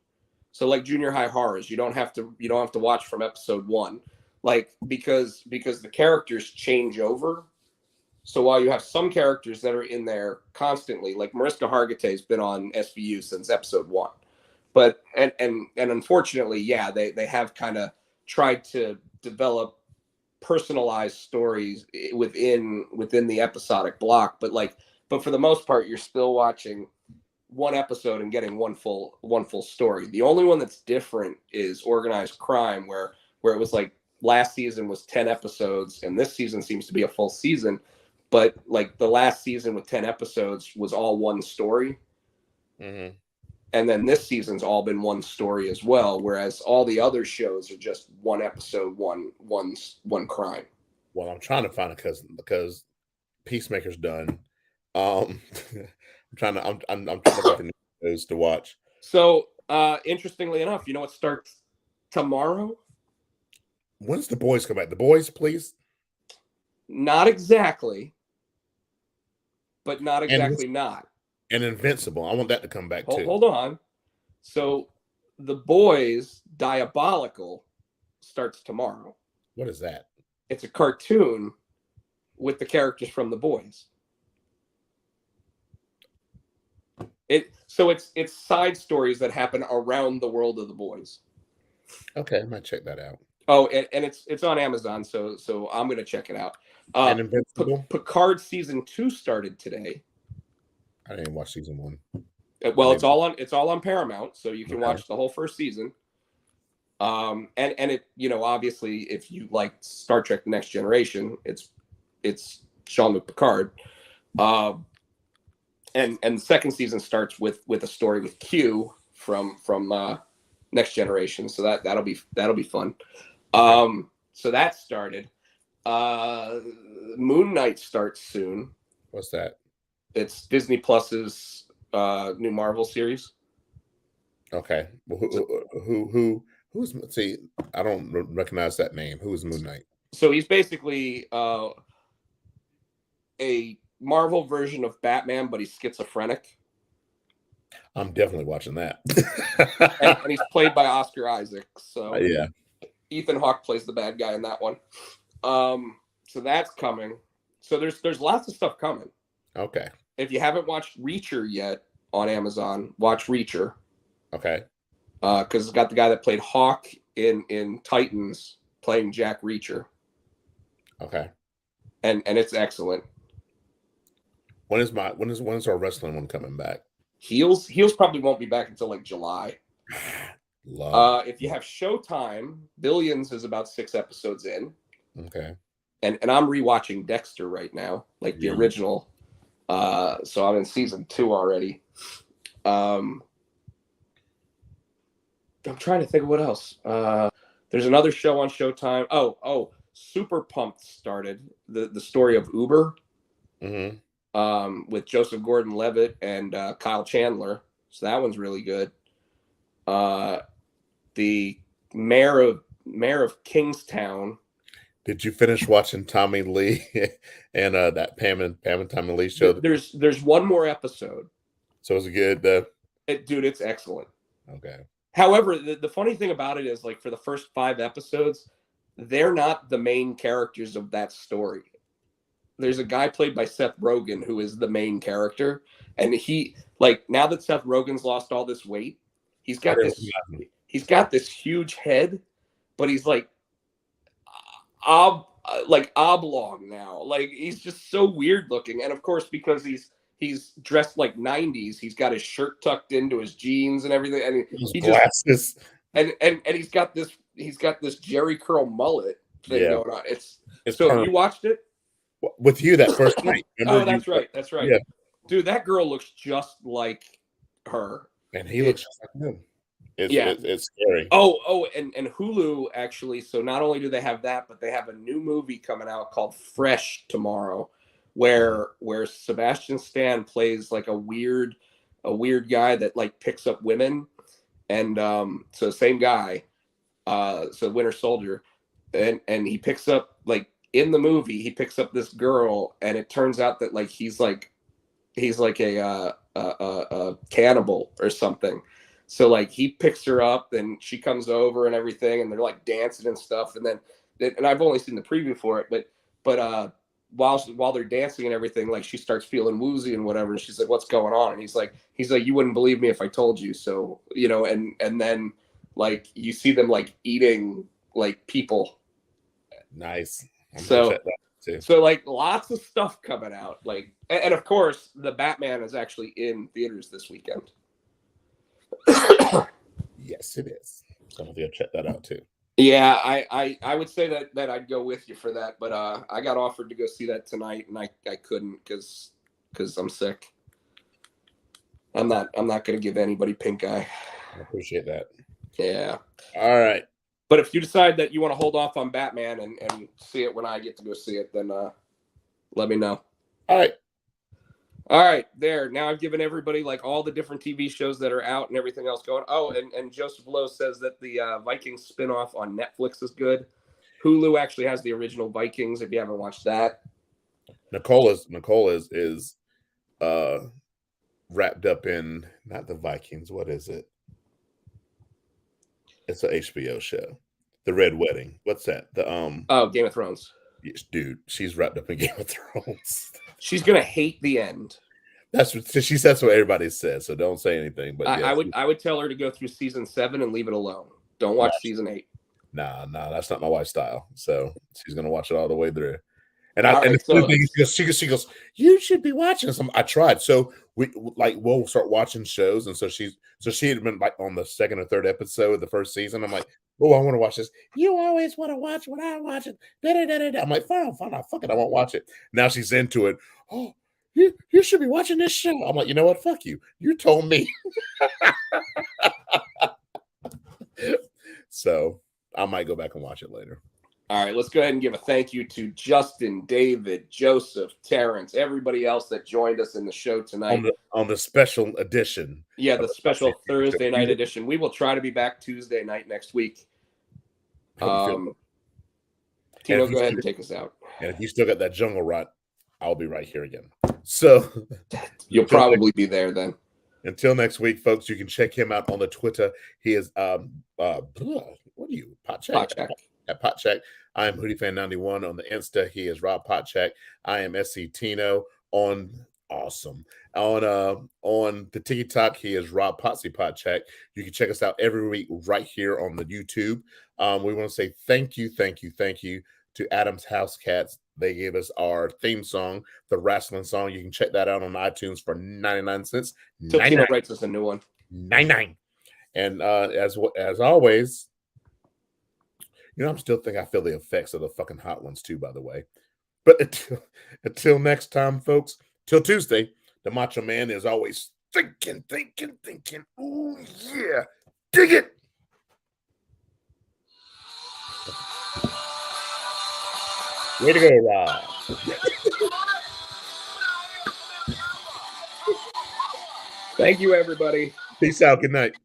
S2: So like Junior High Horrors, you don't have to watch from episode 1, like because the characters change over So while you have some characters that are in there constantly, like Mariska Hargitay's been on SVU since episode 1, but and unfortunately, yeah, they have kind of tried to develop personalized stories within the episodic block, but for the most part, you're still watching one episode and getting one full story. The only one that's different is Organized Crime, where it was like last season was 10 episodes and this season seems to be a full season, but like the last season with 10 episodes was all one story.
S3: Mm-hmm.
S2: And then this season's all been one story as well, whereas all the other shows are just one episode, one crime.
S3: Well, I'm trying to find it because Peacemaker's done. I'm trying to look for new shows to watch.
S2: So interestingly enough, you know what starts tomorrow?
S3: When's The Boys come back? The Boys, please.
S2: Not exactly, but not exactly not.
S3: And Invincible. I want that to come back too.
S2: Hold on. So The Boys Diabolical starts tomorrow.
S3: What is that?
S2: It's a cartoon with the characters from The Boys. It's side stories that happen around the world of The Boys.
S3: Okay, I might check that out.
S2: Oh, and it's on Amazon, so I'm gonna check it out.
S3: And Invincible?
S2: Picard season 2 started today.
S3: I didn't watch season 1.
S2: Well, it's all on Paramount, so you can watch the whole first season. And it, you know, obviously, if you like Star Trek: The Next Generation, it's Jean-Luc Picard. And the second season starts with a story with Q from Next Generation, so that'll be fun. So that started. Moon Knight starts soon.
S3: What's that?
S2: It's Disney Plus's new Marvel series.
S3: Okay. Well, who's? See, I don't recognize that name. Who is Moon Knight?
S2: So he's basically a Marvel version of Batman, but he's schizophrenic.
S3: I'm definitely watching that.
S2: and he's played by Oscar Isaac. So
S3: yeah,
S2: Ethan Hawke plays the bad guy in that one. So that's coming. So there's lots of stuff coming.
S3: Okay.
S2: If you haven't watched Reacher yet on Amazon, watch Reacher.
S3: Okay.
S2: Because it's got the guy that played Hawk in Titans playing Jack Reacher.
S3: Okay.
S2: And it's excellent.
S3: When is our wrestling one coming back?
S2: Heels probably won't be back until like July. If you have Showtime, Billions is about 6 episodes in.
S3: Okay.
S2: And I'm rewatching Dexter right now, like the original. So I'm in season 2 already. I'm trying to think of what else. There's another show on Showtime. Oh, Super Pumped started the story of Uber.
S3: Mm-hmm.
S2: With Joseph Gordon-Levitt and Kyle Chandler. So that one's really good. The mayor of Kingstown.
S3: Did you finish watching Tommy Lee and that Pam and Tommy Lee show?
S2: There's one more episode.
S3: So is it good?
S2: Dude, it's excellent.
S3: Okay.
S2: However, the funny thing about it is, like, for the first 5 episodes, they're not the main characters of that story. There's a guy played by Seth Rogen who is the main character, and he, like, now that Seth Rogen's lost all this weight, he's got this huge head, but he's like oblong now. Like, he's just so weird looking. And of course, because he's dressed like 90s, he's got his shirt tucked into his jeans and everything, and he
S3: glasses.
S2: And he's got this Jerry curl mullet thing going on. It's so
S3: perfect.
S2: You watched it
S3: with you that first night.
S2: That's right.
S3: Yeah.
S2: Dude, that girl looks just like her,
S3: and he looks just like him. It's scary.
S2: Oh, and Hulu actually. So not only do they have that, but they have a new movie coming out called Fresh tomorrow, where Sebastian Stan plays like a weird guy that like picks up women, and so same guy, so Winter Soldier, and he picks up, like, in the movie he picks up this girl, and it turns out that like he's like a cannibal or something. So like he picks her up and she comes over and everything, and they're like dancing and stuff, and I've only seen the preview for it, but while they're dancing and everything, like she starts feeling woozy and whatever. And she's like, "What's going on?" And he's like, "You wouldn't believe me if I told you." So, you know, and then like you see them like eating like people.
S3: Nice.
S2: So like lots of stuff coming out. Like, and of course, the Batman is actually in theaters this weekend.
S3: Yes, it is. So I'm gonna check that out too.
S2: Yeah, I would say that I'd go with you for that, but I got offered to go see that tonight, and I couldn't because I'm sick. I'm not going to give anybody pink eye.
S3: I appreciate that.
S2: Yeah.
S3: All right.
S2: But if you decide that you want to hold off on Batman and see it when I get to go see it, then let me know.
S3: All right.
S2: All right, there. Now I've given everybody like all the different TV shows that are out and everything else going. Oh, and Joseph Lowe says that the Vikings spinoff on Netflix is good. Hulu actually has the original Vikings if you haven't watched that.
S3: Nicole is wrapped up in not the Vikings. What is it? It's an HBO show. The Red Wedding. What's that? The
S2: Game of Thrones.
S3: Yes, dude, she's wrapped up in Game of Thrones.
S2: She's gonna hate the end.
S3: That's what everybody says. So don't say anything. But
S2: I would tell her to go through season 7 and leave it alone. Don't watch season 8.
S3: Nah, that's not my wife's style. So she's gonna watch it all the way through. And she goes, you should be watching this. I tried. So we'll start watching shows, and so she had been like on the second or third episode of the first season. I'm like, oh, I want to watch this. You always want to watch what I watch it. I'm like, fine, fuck it, I won't watch it. Now she's into it. Oh, you should be watching this show. I'm like, you know what? Fuck you. You told me. So I might go back and watch it later.
S2: All right, let's go ahead and give a thank you to Justin, David, Joseph, Terrence, everybody else that joined us in the show tonight.
S3: On the special edition.
S2: Yeah, the special Thursday night edition. We will try to be back Tuesday night next week. Tino, go ahead and take us out.
S3: And if you still got that jungle rot, I'll be right here again. So
S2: you'll probably be there then.
S3: Until next week, folks, you can check him out on the Twitter. He is what are you? Potcheck. At Potcheck. I am HoodieFan91 on the Insta. He is Rob Potcheck. I am SC Tino on awesome. On the TikTok, he is Rob Potsy Potcheck. You can check us out every week right here on the YouTube. We want to say thank you to Adam's House Cats. They gave us our theme song, the wrestling song. You can check that out on iTunes for 99 cents.
S2: Tino writes us a new one.
S3: 99. And as always, you know, I'm still thinking I feel the effects of the fucking hot ones too, by the way. But until next time, folks, till Tuesday, the Macho Man is always thinking. Ooh, yeah. Dig it. Way to go, Rob.
S2: Thank you, everybody.
S3: Peace out. Good night.